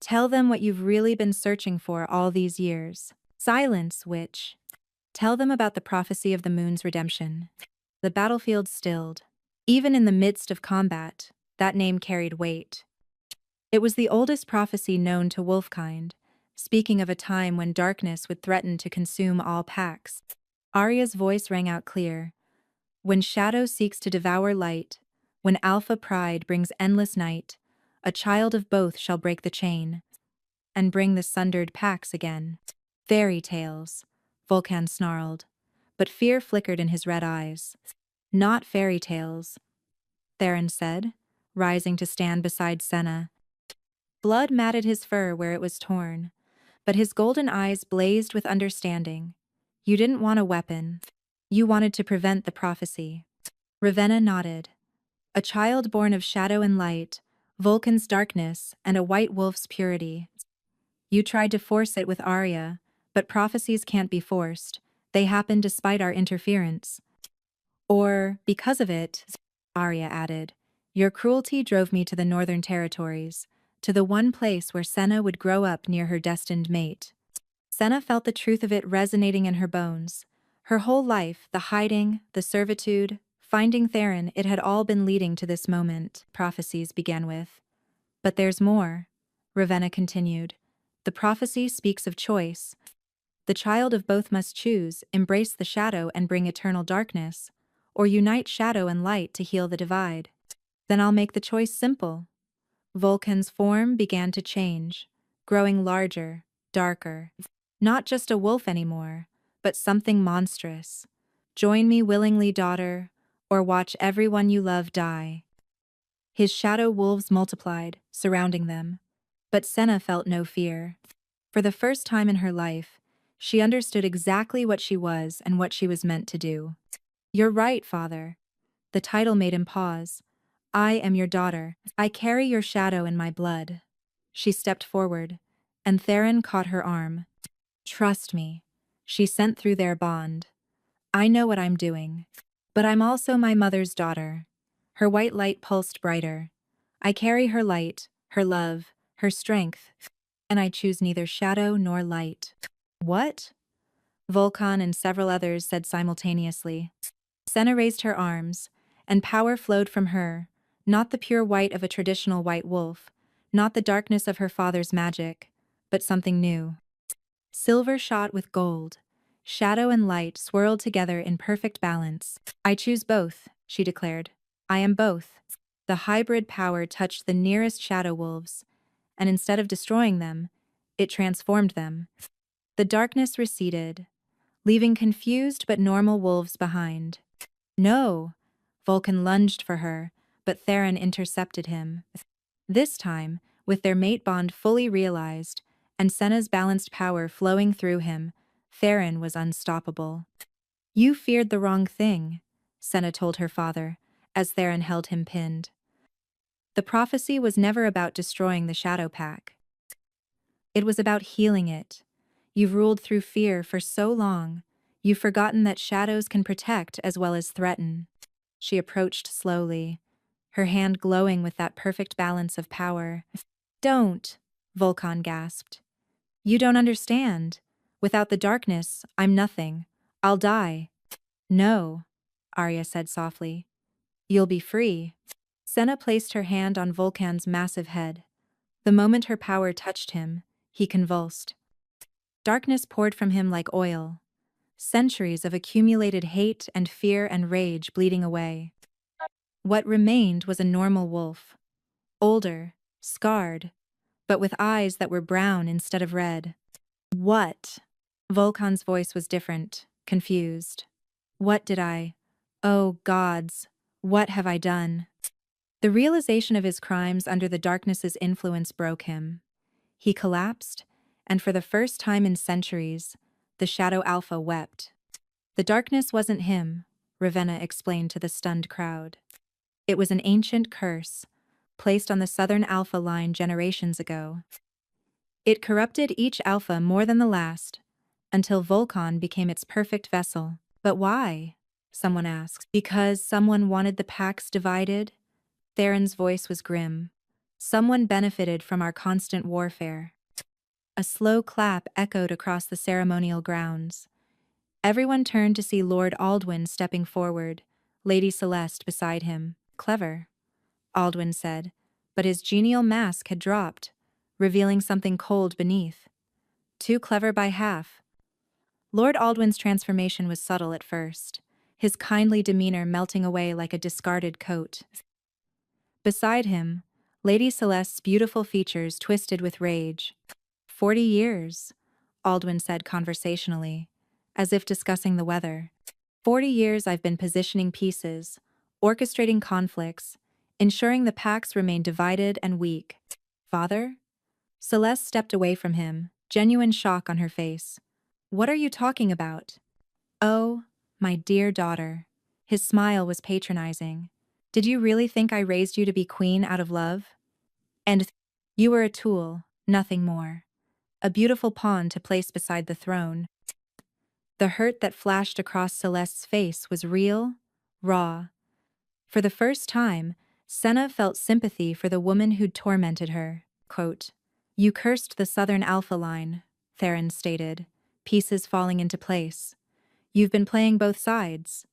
Tell them what you've really been searching for all these years. Silence, witch. Tell them about the prophecy of the moon's redemption. The battlefield stilled. Even in the midst of combat, that name carried weight. It was the oldest prophecy known to wolfkind, speaking of a time when darkness would threaten to consume all packs. Arya's voice rang out clear. When shadow seeks to devour light, when alpha pride brings endless night, a child of both shall break the chain and bring the sundered packs again. Fairy tales, Vulcan snarled, but fear flickered in his red eyes. Not fairy tales, Theron said, rising to stand beside Senna. Blood matted his fur where it was torn, but his golden eyes blazed with understanding. You didn't want a weapon. You wanted to prevent the prophecy. Ravenna nodded. A child born of shadow and light, Vulcan's darkness, and a white wolf's purity. You tried to force it with Arya, but prophecies can't be forced. They happen despite our interference. Or, because of it, Arya added, your cruelty drove me to the northern territories, to the one place where Senna would grow up near her destined mate. Senna felt the truth of it resonating in her bones. Her whole life, the hiding, the servitude, finding Theron, it had all been leading to this moment, prophecies began with. But there's more, Ravenna continued. The prophecy speaks of choice. The child of both must choose, embrace the shadow and bring eternal darkness, or unite shadow and light to heal the divide. Then I'll make the choice simple. Vulcan's form began to change, growing larger, darker. Not just a wolf anymore, but something monstrous. Join me willingly, daughter, or watch everyone you love die. His shadow wolves multiplied, surrounding them. But Senna felt no fear. For the first time in her life, she understood exactly what she was and what she was meant to do. You're right, father. The title made him pause. I am your daughter. I carry your shadow in my blood. She stepped forward, and Theron caught her arm. Trust me, she sent through their bond. I know what I'm doing. But I'm also my mother's daughter. Her white light pulsed brighter. I carry her light, her love, her strength, and I choose neither shadow nor light. What? Vulcan and several others said simultaneously. Senna raised her arms, and power flowed from her, not the pure white of a traditional white wolf, not the darkness of her father's magic, but something new. Silver shot with gold, shadow and light swirled together in perfect balance. I choose both, she declared. I am both. The hybrid power touched the nearest shadow wolves, and instead of destroying them, it transformed them. The darkness receded, leaving confused but normal wolves behind. No! Vulcan lunged for her, but Theron intercepted him. This time, with their mate bond fully realized, and Senna's balanced power flowing through him, Theron was unstoppable. You feared the wrong thing, Senna told her father, as Theron held him pinned. The prophecy was never about destroying the Shadow Pack. It was about healing it. You've ruled through fear for so long. You've forgotten that shadows can protect as well as threaten. She approached slowly, her hand glowing with that perfect balance of power. Don't, Volkan gasped. You don't understand. Without the darkness, I'm nothing. I'll die. No, Arya said softly. You'll be free. Senna placed her hand on Volkan's massive head. The moment her power touched him, he convulsed. Darkness poured from him like oil. Centuries of accumulated hate and fear and rage bleeding away. What remained was a normal wolf. Older, scarred, but with eyes that were brown instead of red. What? Volkan's voice was different, confused. What did I? Oh, gods, what have I done? The realization of his crimes under the darkness's influence broke him. He collapsed, and for the first time in centuries, the Shadow Alpha wept. The darkness wasn't him, Ravenna explained to the stunned crowd. It was an ancient curse, placed on the Southern Alpha line generations ago. It corrupted each Alpha more than the last, until Volkan became its perfect vessel. But why? Someone asked. Because someone wanted the packs divided? Theron's voice was grim. Someone benefited from our constant warfare. A slow clap echoed across the ceremonial grounds. Everyone turned to see Lord Aldwyn stepping forward, Lady Celeste beside him. Clever, Aldwyn said, but his genial mask had dropped, revealing something cold beneath. Too clever by half. Lord Aldwyn's transformation was subtle at first, his kindly demeanor melting away like a discarded coat. Beside him, Lady Celeste's beautiful features twisted with rage. 40 years, Aldwyn said conversationally, as if discussing the weather. 40 years I've been positioning pieces, orchestrating conflicts, ensuring the packs remain divided and weak. Father? Celeste stepped away from him, genuine shock on her face. What are you talking about? Oh, my dear daughter. His smile was patronizing. Did you really think I raised you to be queen out of love? And you were a tool, nothing more. A beautiful pawn to place beside the throne. The hurt that flashed across Celeste's face was real, raw. For the first time, Senna felt sympathy for the woman who'd tormented her. Quote, You cursed the Southern Alpha line, Theron stated, pieces falling into place. You've been playing both sides.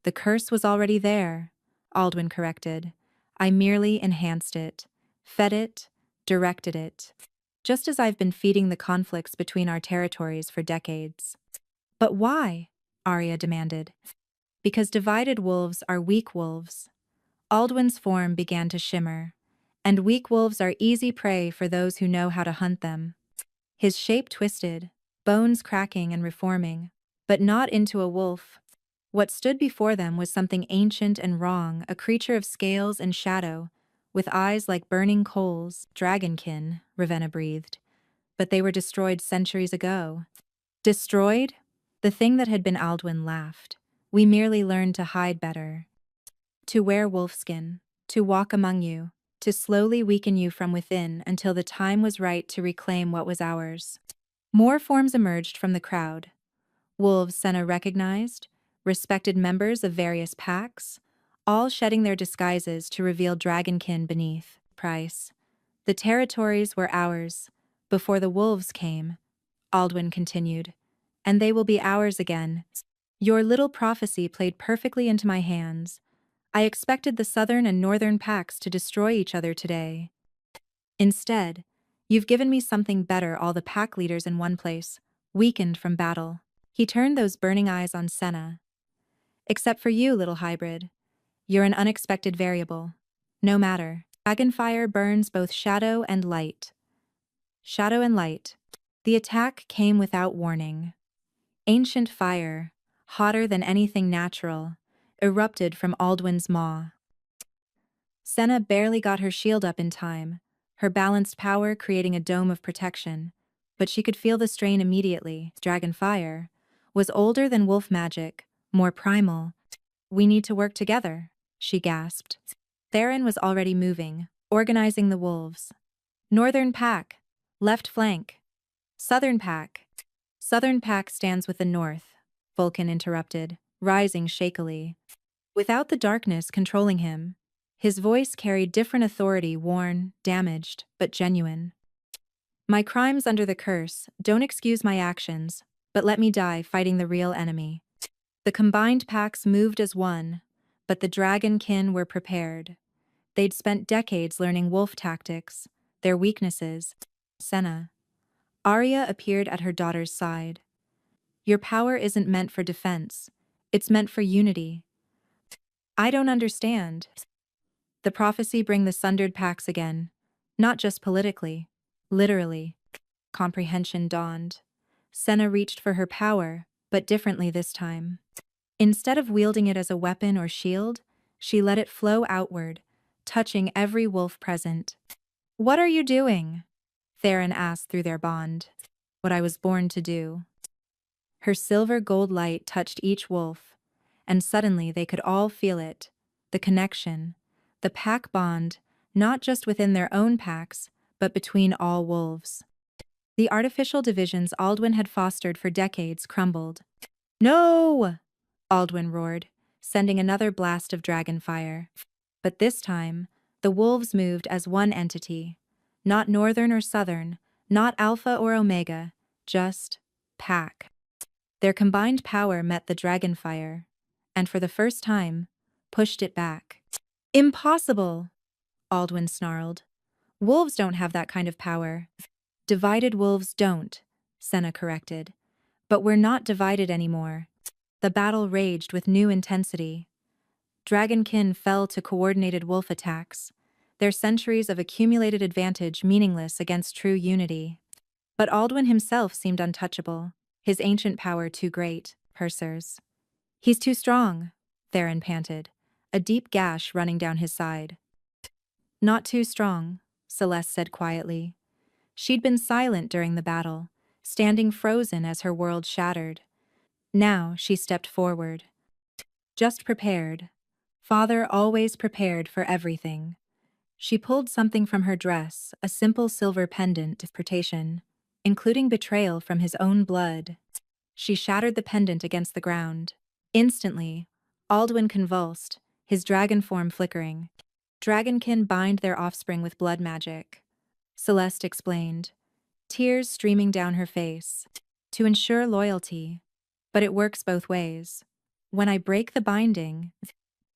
The curse was already there, Aldwyn corrected. I merely enhanced it, fed it, directed it. Just as I've been feeding the conflicts between our territories for decades. But why? Arya demanded. Because divided wolves are weak wolves. Aldwyn's form began to shimmer, and weak wolves are easy prey for those who know how to hunt them. His shape twisted, bones cracking and reforming, but not into a wolf. What stood before them was something ancient and wrong, a creature of scales and shadow, with eyes like burning coals. Dragonkin, Ravenna breathed. But they were destroyed centuries ago. Destroyed? The thing that had been Aldwyn laughed. We merely learned to hide better. To wear wolfskin, to walk among you, to slowly weaken you from within until the time was right to reclaim what was ours. More forms emerged from the crowd. Wolves Senna recognized, respected members of various packs, all shedding their disguises to reveal dragonkin beneath. Price. The territories were ours, before the wolves came, Aldwyn continued, and they will be ours again. Your little prophecy played perfectly into my hands. I expected the southern and northern packs to destroy each other today. Instead, you've given me something better, all the pack leaders in one place, weakened from battle. He turned those burning eyes on Senna. Except for you, little hybrid. You're an unexpected variable. No matter. Dragonfire burns both shadow and light. Shadow and light. The attack came without warning. Ancient fire, hotter than anything natural, erupted from Aldwyn's maw. Senna barely got her shield up in time, her balanced power creating a dome of protection, but she could feel the strain immediately. Dragonfire was older than wolf magic, more primal. We need to work together, she gasped. Theron was already moving, organizing the wolves. Northern pack, left flank. Southern pack. Southern pack stands with the north, Vulcan interrupted, rising shakily. Without the darkness controlling him, his voice carried different authority, worn, damaged, but genuine. My crimes under the curse don't excuse my actions, but let me die fighting the real enemy. The combined packs moved as one, but the dragon kin were prepared. They'd spent decades learning wolf tactics, their weaknesses. Senna. Arya appeared at her daughter's side. Your power isn't meant for defense. It's meant for unity. I don't understand. The prophecy bring the sundered packs again. Not just politically. Literally. Comprehension dawned. Senna reached for her power, but differently this time. Instead of wielding it as a weapon or shield, she let it flow outward, touching every wolf present. What are you doing? Theron asked through their bond. What I was born to do. Her silver gold light touched each wolf, and suddenly they could all feel it. The connection, the pack bond, not just within their own packs, but between all wolves. The artificial divisions Aldwin had fostered for decades crumbled. No! Aldwin roared, sending another blast of dragon fire. But this time, the wolves moved as one entity. Not northern or southern, not alpha or omega, just pack. Their combined power met the dragon fire, and for the first time, pushed it back. Impossible! Aldwin snarled. Wolves don't have that kind of power. Divided wolves don't, Senna corrected. But we're not divided anymore. The battle raged with new intensity. Dragonkin fell to coordinated wolf attacks, their centuries of accumulated advantage meaningless against true unity. But Aldwin himself seemed untouchable, his ancient power too great, Pursers. He's too strong, Theron panted, a deep gash running down his side. Not too strong, Celeste said quietly. She'd been silent during the battle, standing frozen as her world shattered. Now she stepped forward. Just prepared. Father always prepared for everything. She pulled something from her dress, a simple silver pendant of interpretation, including betrayal from his own blood. She shattered the pendant against the ground. Instantly, Aldwin convulsed, his dragon form flickering. Dragonkin bind their offspring with blood magic, Celeste explained, tears streaming down her face, to ensure loyalty. But it works both ways. When I break the binding,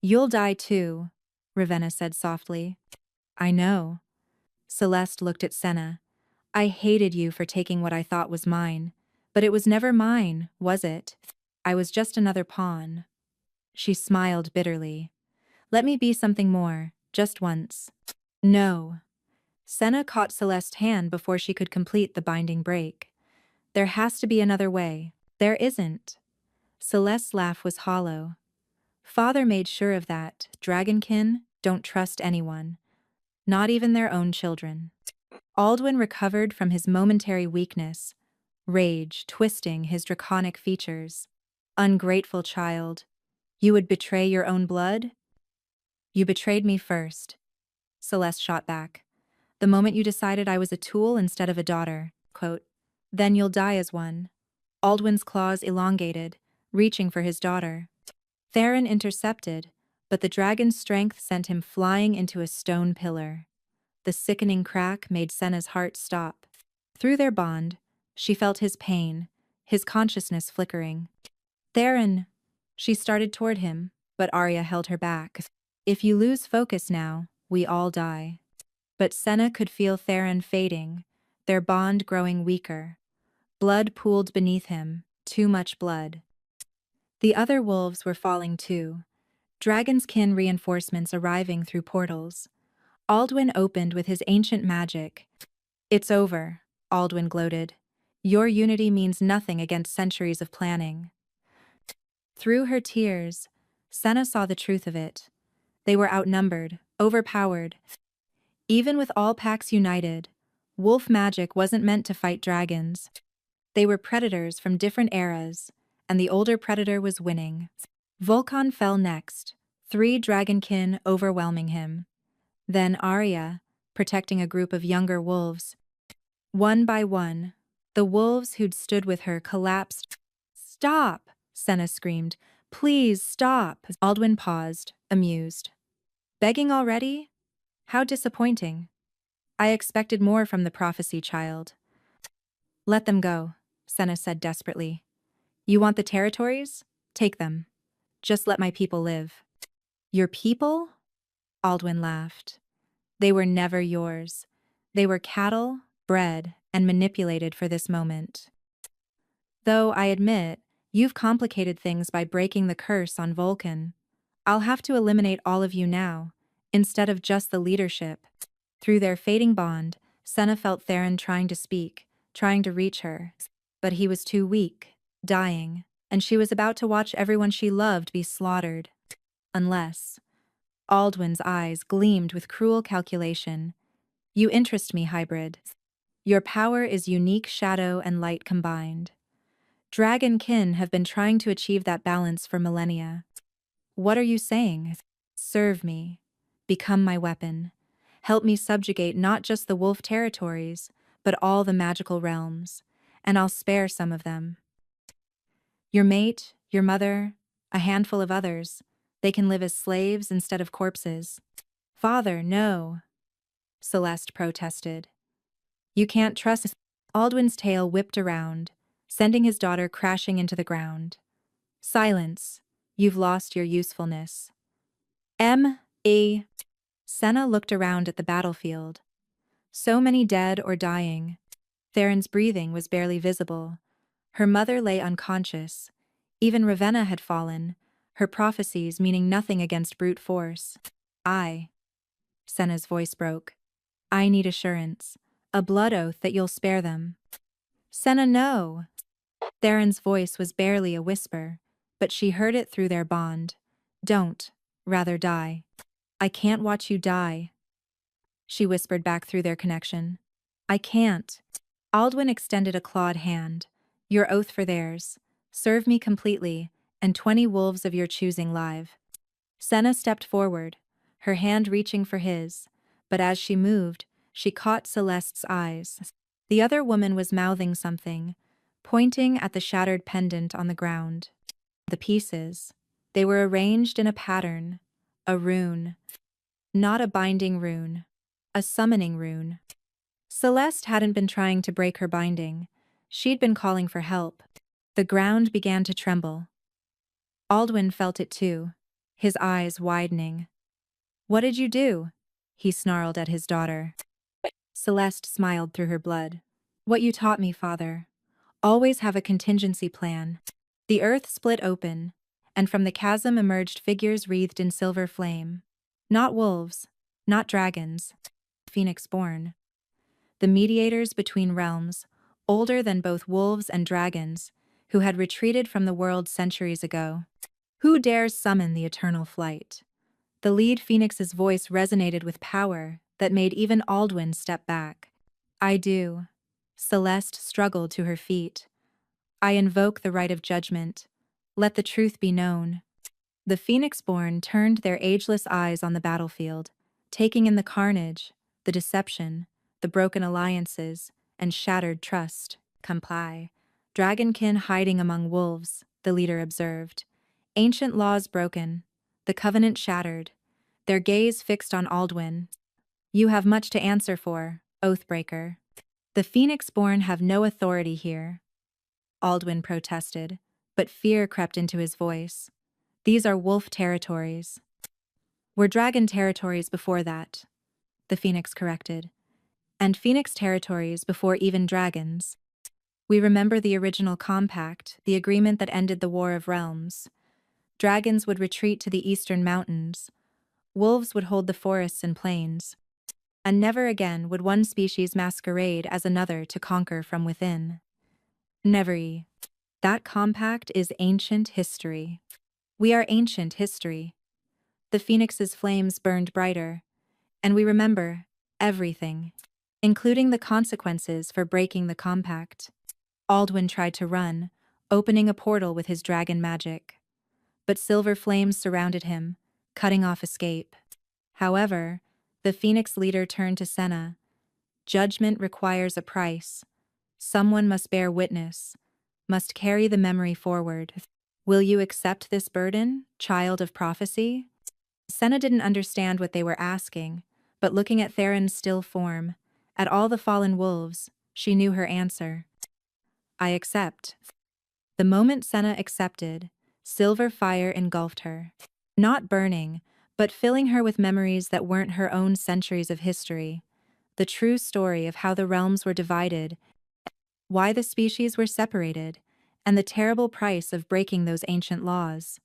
you'll die too, Ravenna said softly. I know. Celeste looked at Senna. I hated you for taking what I thought was mine, but it was never mine, was it? I was just another pawn. She smiled bitterly. Let me be something more, just once. No. Senna caught Celeste's hand before she could complete the binding break. There has to be another way. There isn't. Celeste's laugh was hollow. Father made sure of that. Dragonkin don't trust anyone. Not even their own children. Aldwin recovered from his momentary weakness, rage twisting his draconic features. Ungrateful child. You would betray your own blood? You betrayed me first. Celeste shot back. The moment you decided I was a tool instead of a daughter, quote, then you'll die as one. Aldwin's claws elongated, reaching for his daughter. Theron intercepted, but the dragon's strength sent him flying into a stone pillar. The sickening crack made Senna's heart stop. Through their bond, she felt his pain, his consciousness flickering. Theron! She started toward him, but Arya held her back. If you lose focus now, we all die. But Senna could feel Theron fading, their bond growing weaker. Blood pooled beneath him, too much blood. The other wolves were falling too, dragon's kin reinforcements arriving through portals. Aldwin opened with his ancient magic. It's over, Aldwin gloated. Your unity means nothing against centuries of planning. Through her tears, Senna saw the truth of it. They were outnumbered, overpowered. Even with all packs united, wolf magic wasn't meant to fight dragons. They were predators from different eras, and the older predator was winning. Vulcan fell next, 3 dragonkin overwhelming him. Then Arya, protecting a group of younger wolves. One by one, the wolves who'd stood with her collapsed. Stop! Senna screamed. Please stop. Aldwin paused, amused. Begging already? How disappointing. I expected more from the prophecy child. Let them go, Senna said desperately. You want the territories? Take them. Just let my people live. Your people? Aldwin laughed. They were never yours. They were cattle, bred, and manipulated for this moment. Though, I admit, you've complicated things by breaking the curse on Vulcan. I'll have to eliminate all of you now, instead of just the leadership. Through their fading bond, Senna felt Theron trying to speak, trying to reach her. But he was too weak, dying, and she was about to watch everyone she loved be slaughtered. Unless... Aldwin's eyes gleamed with cruel calculation. You interest me, hybrid. Your power is unique shadow and light combined. Dragon kin have been trying to achieve that balance for millennia. What are you saying? Serve me. Become my weapon. Help me subjugate not just the wolf territories, but all the magical realms, and I'll spare some of them. Your mate, your mother, a handful of others, they can live as slaves instead of corpses. Father, no, Celeste protested. You can't trust. Aldwin's tail whipped around, sending his daughter crashing into the ground. Silence. You've lost your usefulness. M.E. Senna looked around at the battlefield. So many dead or dying. Theron's breathing was barely visible. Her mother lay unconscious. Even Ravenna had fallen, her prophecies meaning nothing against brute force. Senna's voice broke. I need assurance. A blood oath that you'll spare them. Senna, no. Theron's voice was barely a whisper, but she heard it through their bond. Don't. Rather die. I can't watch you die. She whispered back through their connection. I can't. Aldwin extended a clawed hand. Your oath for theirs. Serve me completely, and 20 wolves of your choosing live. Senna stepped forward, her hand reaching for his, but as she moved, she caught Celeste's eyes. The other woman was mouthing something, pointing at the shattered pendant on the ground. The pieces. They were arranged in a pattern, a rune. Not a binding rune, a summoning rune. Celeste hadn't been trying to break her binding. She'd been calling for help. The ground began to tremble. Aldwin felt it too, his eyes widening. What did you do? He snarled at his daughter. Celeste smiled through her blood. What you taught me, father. Always have a contingency plan. The earth split open, and from the chasm emerged figures wreathed in silver flame. Not wolves, not dragons. Phoenix-born. The mediators between realms, older than both wolves and dragons, who had retreated from the world centuries ago. Who dares summon the eternal flight? The lead phoenix's voice resonated with power that made even Aldwin step back. I do. Celeste struggled to her feet. I invoke the right of judgment. Let the truth be known. The Phoenix-born turned their ageless eyes on the battlefield, taking in the carnage, the deception, the broken alliances, and shattered trust. Comply. Dragonkin hiding among wolves, the leader observed. Ancient laws broken, the covenant shattered, their gaze fixed on Aldwin. You have much to answer for, Oathbreaker. The Phoenix-born have no authority here. Aldwin protested, but fear crept into his voice. These are wolf territories. Were dragon territories before that, the Phoenix corrected. And Phoenix territories before even dragons. We remember the original compact, the agreement that ended the War of Realms. Dragons would retreat to the eastern mountains. Wolves would hold the forests and plains. And never again would one species masquerade as another to conquer from within. Never. That compact is ancient history. We are ancient history. The Phoenix's flames burned brighter, and we remember everything, including the consequences for breaking the compact. Aldwin tried to run, opening a portal with his dragon magic. But silver flames surrounded him, cutting off escape. However, the Phoenix leader turned to Senna. Judgment requires a price. Someone must bear witness, must carry the memory forward. Will you accept this burden, child of prophecy? Senna didn't understand what they were asking, but looking at Theron's still form, at all the fallen wolves, she knew her answer. I accept. The moment Senna accepted, silver fire engulfed her. Not burning, but filling her with memories that weren't her own centuries of history. The true story of how the realms were divided, why the species were separated, and the terrible price of breaking those ancient laws.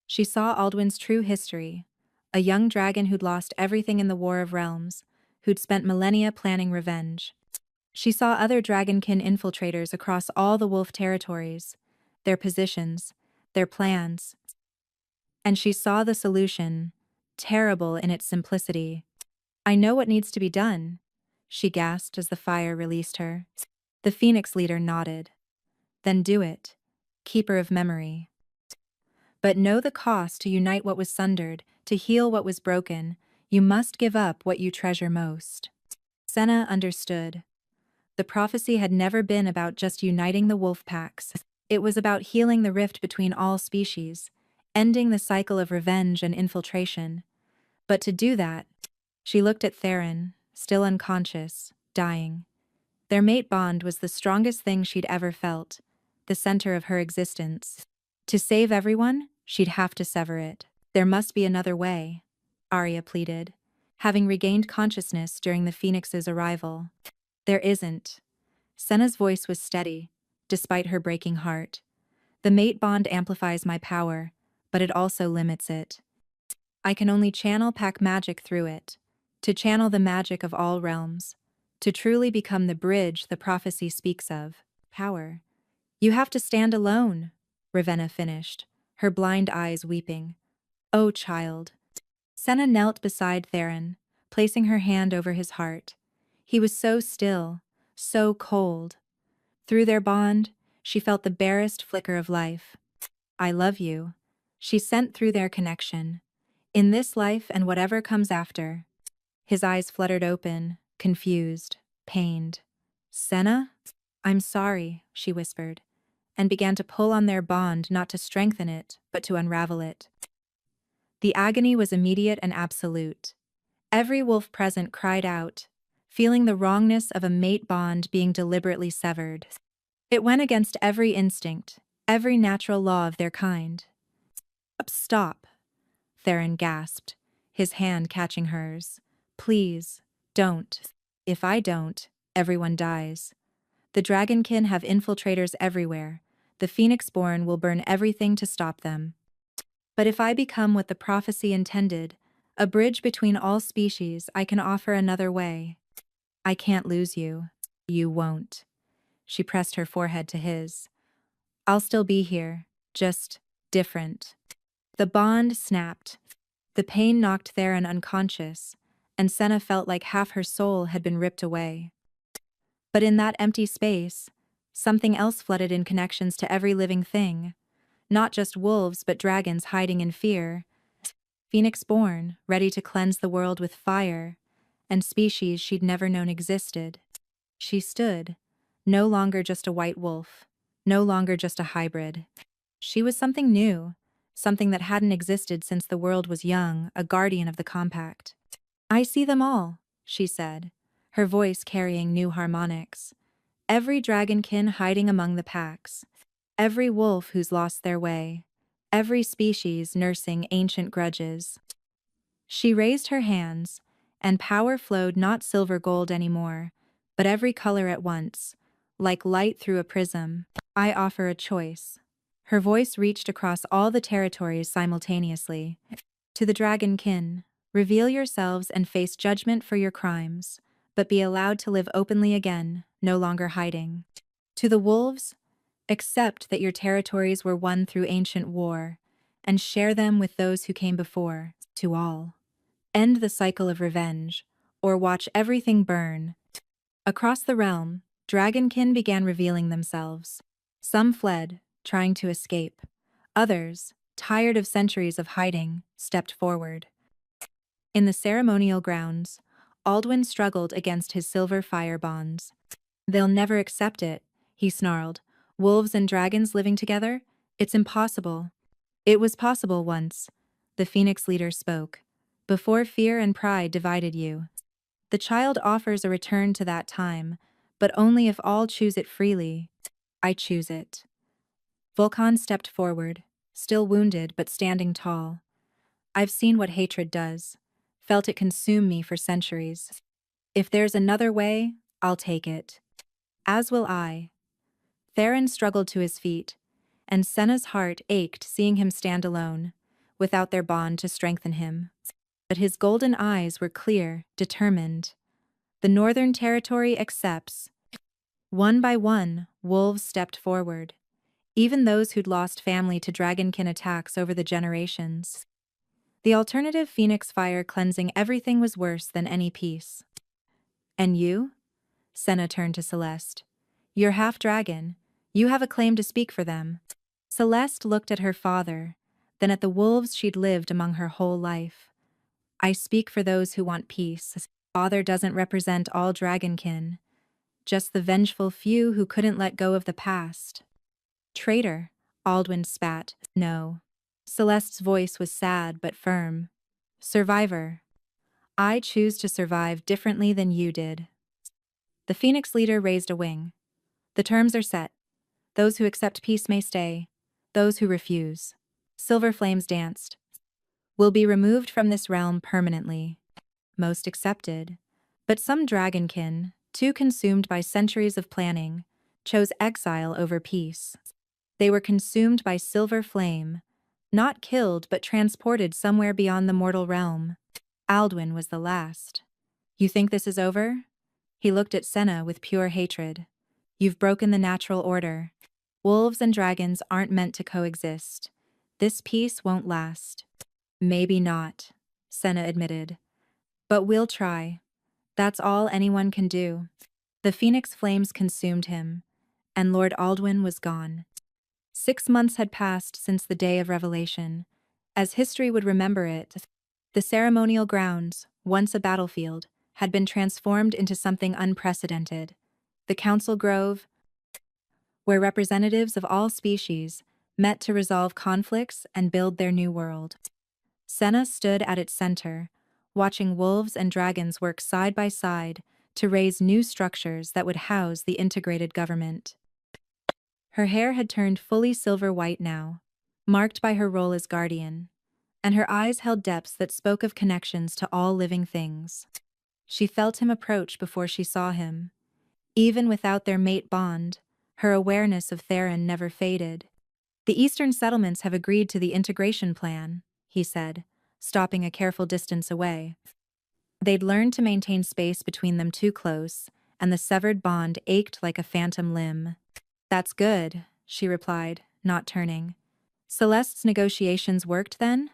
She saw Alduin's true history, a young dragon who'd lost everything in the War of Realms, who'd spent millennia planning revenge. She saw other dragonkin infiltrators across all the wolf territories, their positions, their plans. And she saw the solution, terrible in its simplicity. I know what needs to be done, she gasped as the fire released her. The Phoenix leader nodded. Then do it, keeper of memory. But know the cost to unite what was sundered, to heal what was broken. You must give up what you treasure most. Senna understood. The prophecy had never been about just uniting the wolf packs. It was about healing the rift between all species, ending the cycle of revenge and infiltration. But to do that, she looked at Theron, still unconscious, dying. Their mate bond was the strongest thing she'd ever felt, the center of her existence. To save everyone, she'd have to sever it. There must be another way, Arya pleaded, having regained consciousness during the Phoenix's arrival. There isn't. Senna's voice was steady, despite her breaking heart. The mate bond amplifies my power, but it also limits it. I can only channel pack magic through it, to channel the magic of all realms, to truly become the bridge the prophecy speaks of. Power. You have to stand alone, Ravenna finished, her blind eyes weeping. Oh, child. Senna knelt beside Theron, placing her hand over his heart. He was so still, so cold. Through their bond, she felt the barest flicker of life. I love you, she sent through their connection. In this life and whatever comes after. His eyes fluttered open, confused, pained. Senna? I'm sorry, she whispered, and began to pull on their bond not to strengthen it, but to unravel it. The agony was immediate and absolute. Every wolf present cried out, feeling the wrongness of a mate bond being deliberately severed. It went against every instinct, every natural law of their kind. Stop, Theron gasped, his hand catching hers. Please, don't. If I don't, everyone dies. The dragonkin have infiltrators everywhere. The Phoenix-born will burn everything to stop them. But if I become what the prophecy intended, a bridge between all species, I can offer another way. I can't lose you. You won't. She pressed her forehead to his. I'll still be here, just different. The bond snapped. The pain knocked Theron unconscious, and Senna felt like half her soul had been ripped away. But in that empty space, something else flooded in connections to every living thing. Not just wolves but dragons hiding in fear. Phoenix-born, ready to cleanse the world with fire, and species she'd never known existed. She stood, no longer just a white wolf, no longer just a hybrid. She was something new, something that hadn't existed since the world was young, a guardian of the compact. I see them all, she said, her voice carrying new harmonics. Every dragonkin hiding among the packs, every wolf who's lost their way, every species nursing ancient grudges. She raised her hands, and power flowed not silver gold anymore, but every color at once, like light through a prism. I offer a choice. Her voice reached across all the territories simultaneously. To the dragonkin, reveal yourselves and face judgment for your crimes, but be allowed to live openly again, no longer hiding. To the wolves, accept that your territories were won through ancient war, and share them with those who came before. To all, end the cycle of revenge, or watch everything burn. Across the realm, dragonkin began revealing themselves. Some fled, trying to escape. Others, tired of centuries of hiding, stepped forward. In the ceremonial grounds, Alduin struggled against his silver fire bonds. They'll never accept it, he snarled. Wolves and dragons living together? It's impossible. It was possible once, the Phoenix leader spoke, before fear and pride divided you. The child offers a return to that time, but only if all choose it freely. I choose it. Vulcan stepped forward, still wounded but standing tall. I've seen what hatred does, felt it consume me for centuries. If there's another way, I'll take it. As will I. Theron struggled to his feet, and Senna's heart ached seeing him stand alone, without their bond to strengthen him. But his golden eyes were clear, determined. The Northern Territory accepts. One by one, wolves stepped forward, even those who'd lost family to dragonkin attacks over the generations. The alternative Phoenix fire cleansing everything was worse than any peace. And you? Senna turned to Celeste. You're half dragon. You have a claim to speak for them. Celeste looked at her father, then at the wolves she'd lived among her whole life. I speak for those who want peace. Father doesn't represent all dragonkin, just the vengeful few who couldn't let go of the past. Traitor, Aldwin spat. No. Celeste's voice was sad but firm. Survivor. I choose to survive differently than you did. The Phoenix leader raised a wing. The terms are set. Those who accept peace may stay. Those who refuse. Silver flames danced. Will be removed from this realm permanently. Most accepted. But some dragonkin, too consumed by centuries of planning, chose exile over peace. They were consumed by silver flame, not killed but transported somewhere beyond the mortal realm. Aldwin was the last. You think this is over? He looked at Senna with pure hatred. You've broken the natural order. Wolves and dragons aren't meant to coexist. This peace won't last. Maybe not, Senna admitted. But we'll try. That's all anyone can do. The Phoenix flames consumed him, and Lord Aldwin was gone. 6 months had passed since the day of revelation. As history would remember it, the ceremonial grounds, once a battlefield, had been transformed into something unprecedented. The Council Grove, where representatives of all species met to resolve conflicts and build their new world. Senna stood at its center, watching wolves and dragons work side by side to raise new structures that would house the integrated government. Her hair had turned fully silver-white now, marked by her role as guardian, and her eyes held depths that spoke of connections to all living things. She felt him approach before she saw him. Even without their mate bond, her awareness of Theron never faded. The Eastern settlements have agreed to the integration plan, he said, stopping a careful distance away. They'd learned to maintain space between them too close, and the severed bond ached like a phantom limb. That's good, she replied, not turning. Celeste's negotiations worked then?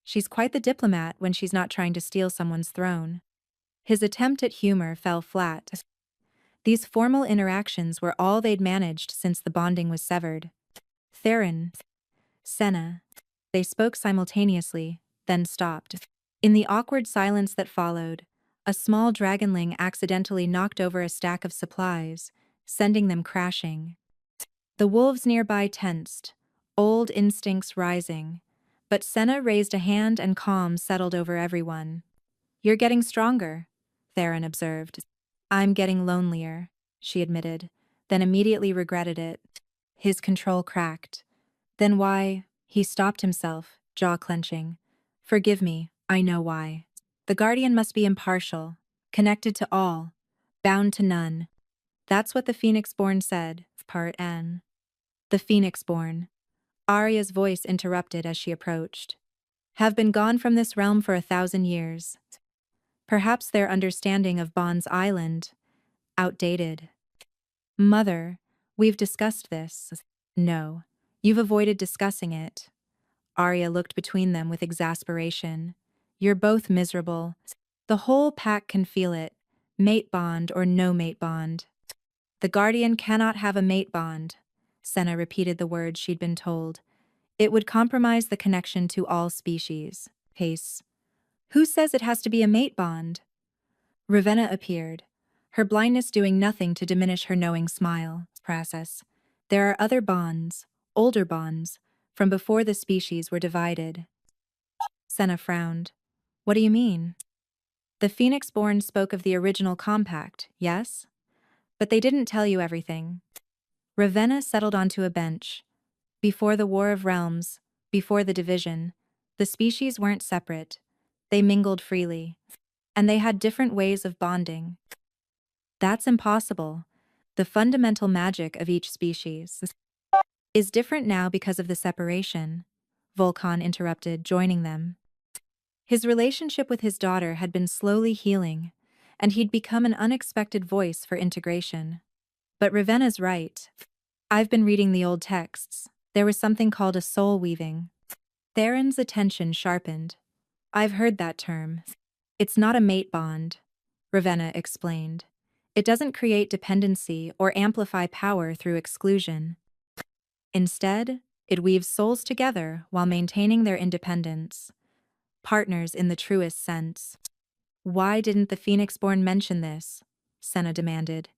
She's quite the diplomat when she's not trying to steal someone's throne. His attempt at humor fell flat. These formal interactions were all they'd managed since the bonding was severed. Theron, Senna. They spoke simultaneously, then stopped. In the awkward silence that followed, a small dragonling accidentally knocked over a stack of supplies, sending them crashing. The wolves nearby tensed, old instincts rising, but Senna raised a hand and calm settled over everyone. You're getting stronger, Theron observed. I'm getting lonelier, she admitted, then immediately regretted it. His control cracked. Then why? He stopped himself, jaw clenching. Forgive me, I know why. The guardian must be impartial, connected to all, bound to none. That's what the Phoenix-born said, Part N. The Phoenix-born. Arya's voice interrupted as she approached. Have been gone from this realm for 1,000 years. Perhaps their understanding of Bond's Island, outdated. Mother, we've discussed this. No, you've avoided discussing it. Arya looked between them with exasperation. You're both miserable. The whole pack can feel it, mate bond or no mate bond. The Guardian cannot have a mate bond, Senna repeated the words she'd been told. It would compromise the connection to all species. Pace. Who says it has to be a mate bond? Ravenna appeared, her blindness doing nothing to diminish her knowing smile. Process. There are other bonds, older bonds, from before the species were divided. Senna frowned. What do you mean? The Phoenix-born spoke of the original compact, yes? But they didn't tell you everything. Ravenna settled onto a bench. Before the War of Realms, before the division, the species weren't separate. They mingled freely. And they had different ways of bonding. That's impossible. The fundamental magic of each species is different now because of the separation, Volkan interrupted, joining them. His relationship with his daughter had been slowly healing, and he'd become an unexpected voice for integration. But Ravenna's right. I've been reading the old texts. There was something called a soul weaving. Theron's attention sharpened. I've heard that term. It's not a mate bond, Ravenna explained. It doesn't create dependency or amplify power through exclusion. Instead, it weaves souls together while maintaining their independence. Partners in the truest sense. Why didn't the Phoenix-born mention this? Senna demanded.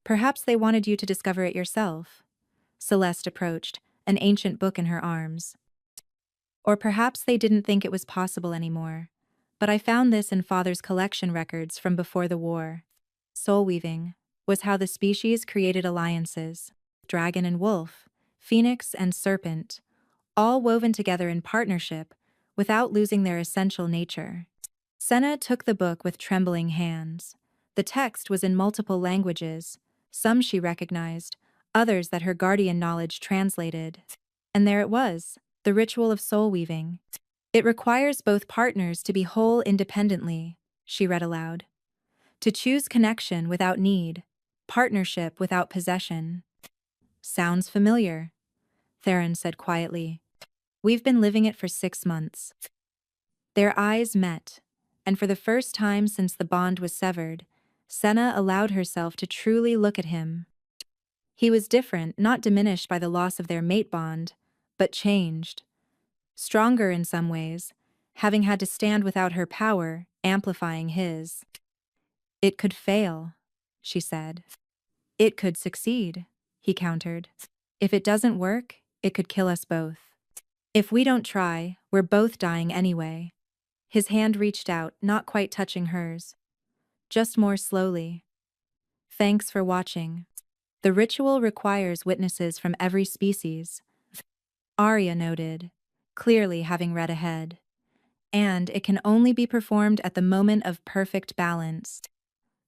Perhaps they wanted you to discover it yourself. Celeste approached, an ancient book in her arms. Or perhaps they didn't think it was possible anymore. But I found this in Father's collection records from before the war. Soul weaving was how the species created alliances. Dragon and wolf, phoenix and serpent, all woven together in partnership without losing their essential nature. Senna took the book with trembling hands. The text was in multiple languages, some she recognized, others that her guardian knowledge translated. And there it was, the ritual of soul weaving. It requires both partners to be whole independently, she read aloud. To choose connection without need, partnership without possession. Sounds familiar, Theron said quietly. We've been living it for 6 months. Their eyes met, and for the first time since the bond was severed, Senna allowed herself to truly look at him. He was different, not diminished by the loss of their mate bond, but changed. Stronger in some ways, having had to stand without her power, amplifying his. It could fail, she said. It could succeed, he countered. If it doesn't work, it could kill us both. If we don't try, we're both dying anyway. His hand reached out, not quite touching hers. Just more slowly. Thanks for watching. The ritual requires witnesses from every species. Arya noted, clearly having read ahead. And it can only be performed at the moment of perfect balance.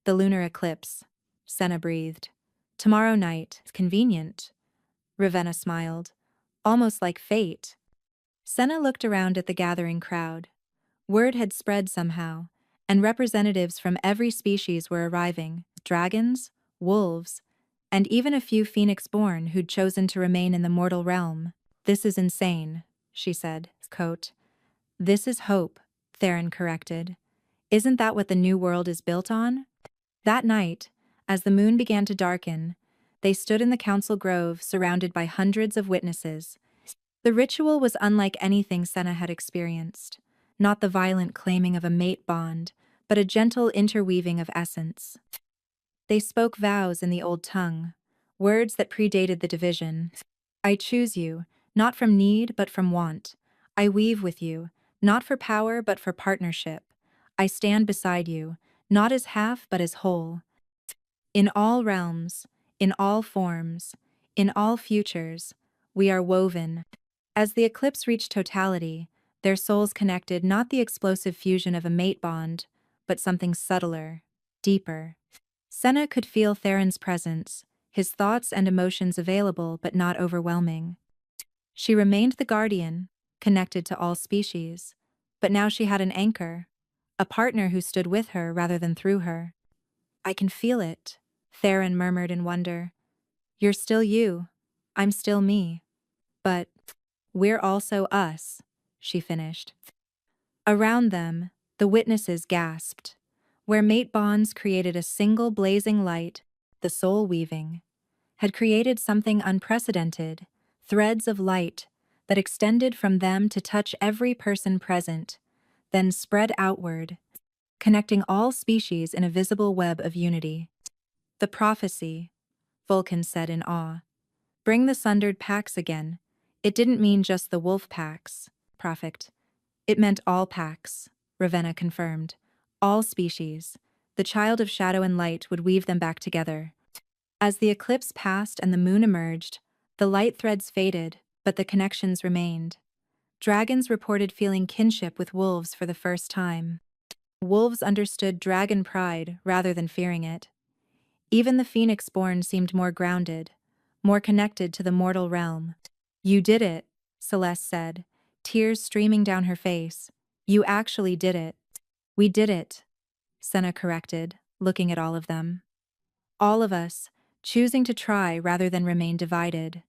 The lunar eclipse, Senna breathed. Tomorrow night, convenient. Ravenna smiled. Almost like fate. Senna looked around at the gathering crowd. Word had spread somehow, and representatives from every species were arriving, dragons, wolves, and even a few phoenix-born who'd chosen to remain in the mortal realm. This is insane, she said, quote. This is hope, Theron corrected. Isn't that what the new world is built on? That night, as the moon began to darken, they stood in the council grove surrounded by hundreds of witnesses. The ritual was unlike anything Senna had experienced. Not the violent claiming of a mate bond, but a gentle interweaving of essence. They spoke vows in the old tongue, words that predated the division. I choose you, not from need but from want. I weave with you, not for power but for partnership. I stand beside you, not as half but as whole. In all realms, in all forms, in all futures, we are woven. As the eclipse reached totality, their souls connected, not the explosive fusion of a mate bond, but something subtler, deeper. Senna could feel Theron's presence, his thoughts and emotions available but not overwhelming. She remained the guardian, connected to all species, but now she had an anchor, a partner who stood with her rather than through her. I can feel it, Theron murmured in wonder. You're still you, I'm still me. But we're also us, she finished. Around them, the witnesses gasped. Where mate bonds created a single blazing light, the soul weaving had created something unprecedented, threads of light that extended from them to touch every person present, then spread outward, connecting all species in a visible web of unity. The prophecy, Vulcan said in awe. Bring the sundered packs again. It didn't mean just the wolf packs, prophet. It meant all packs, Ravenna confirmed. All species. The child of shadow and light would weave them back together. As the eclipse passed and the moon emerged, the light threads faded, but the connections remained. Dragons reported feeling kinship with wolves for the first time. Wolves understood dragon pride rather than fearing it. Even the phoenix-born seemed more grounded, more connected to the mortal realm. You did it, Celeste said, tears streaming down her face. You actually did it. We did it, Senna corrected, looking at all of them. All of us, choosing to try rather than remain divided.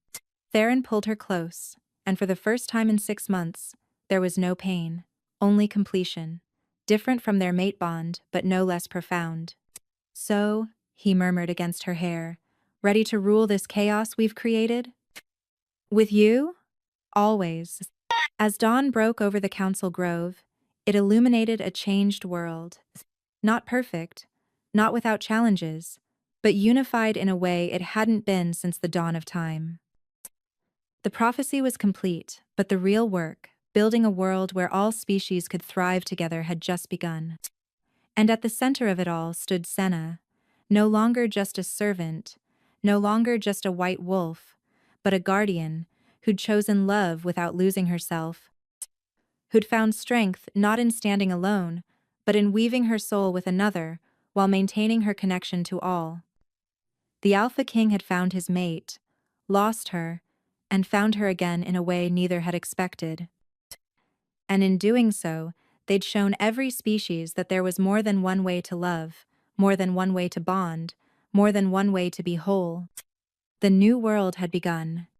Theron pulled her close, and for the first time in 6 months, there was no pain, only completion. Different from their mate bond, but no less profound. So, he murmured against her hair, ready to rule this chaos we've created? With you? Always. As dawn broke over the council grove, it illuminated a changed world. Not perfect, not without challenges, but unified in a way it hadn't been since the dawn of time. The prophecy was complete, but the real work, building a world where all species could thrive together, had just begun. And at the center of it all stood Senna, no longer just a servant, no longer just a white wolf, but a guardian who'd chosen love without losing herself, who'd found strength not in standing alone, but in weaving her soul with another while maintaining her connection to all. The Alpha King had found his mate, lost her, and found her again in a way neither had expected. And in doing so, they'd shown every species that there was more than one way to love, more than one way to bond, more than one way to be whole. The new world had begun,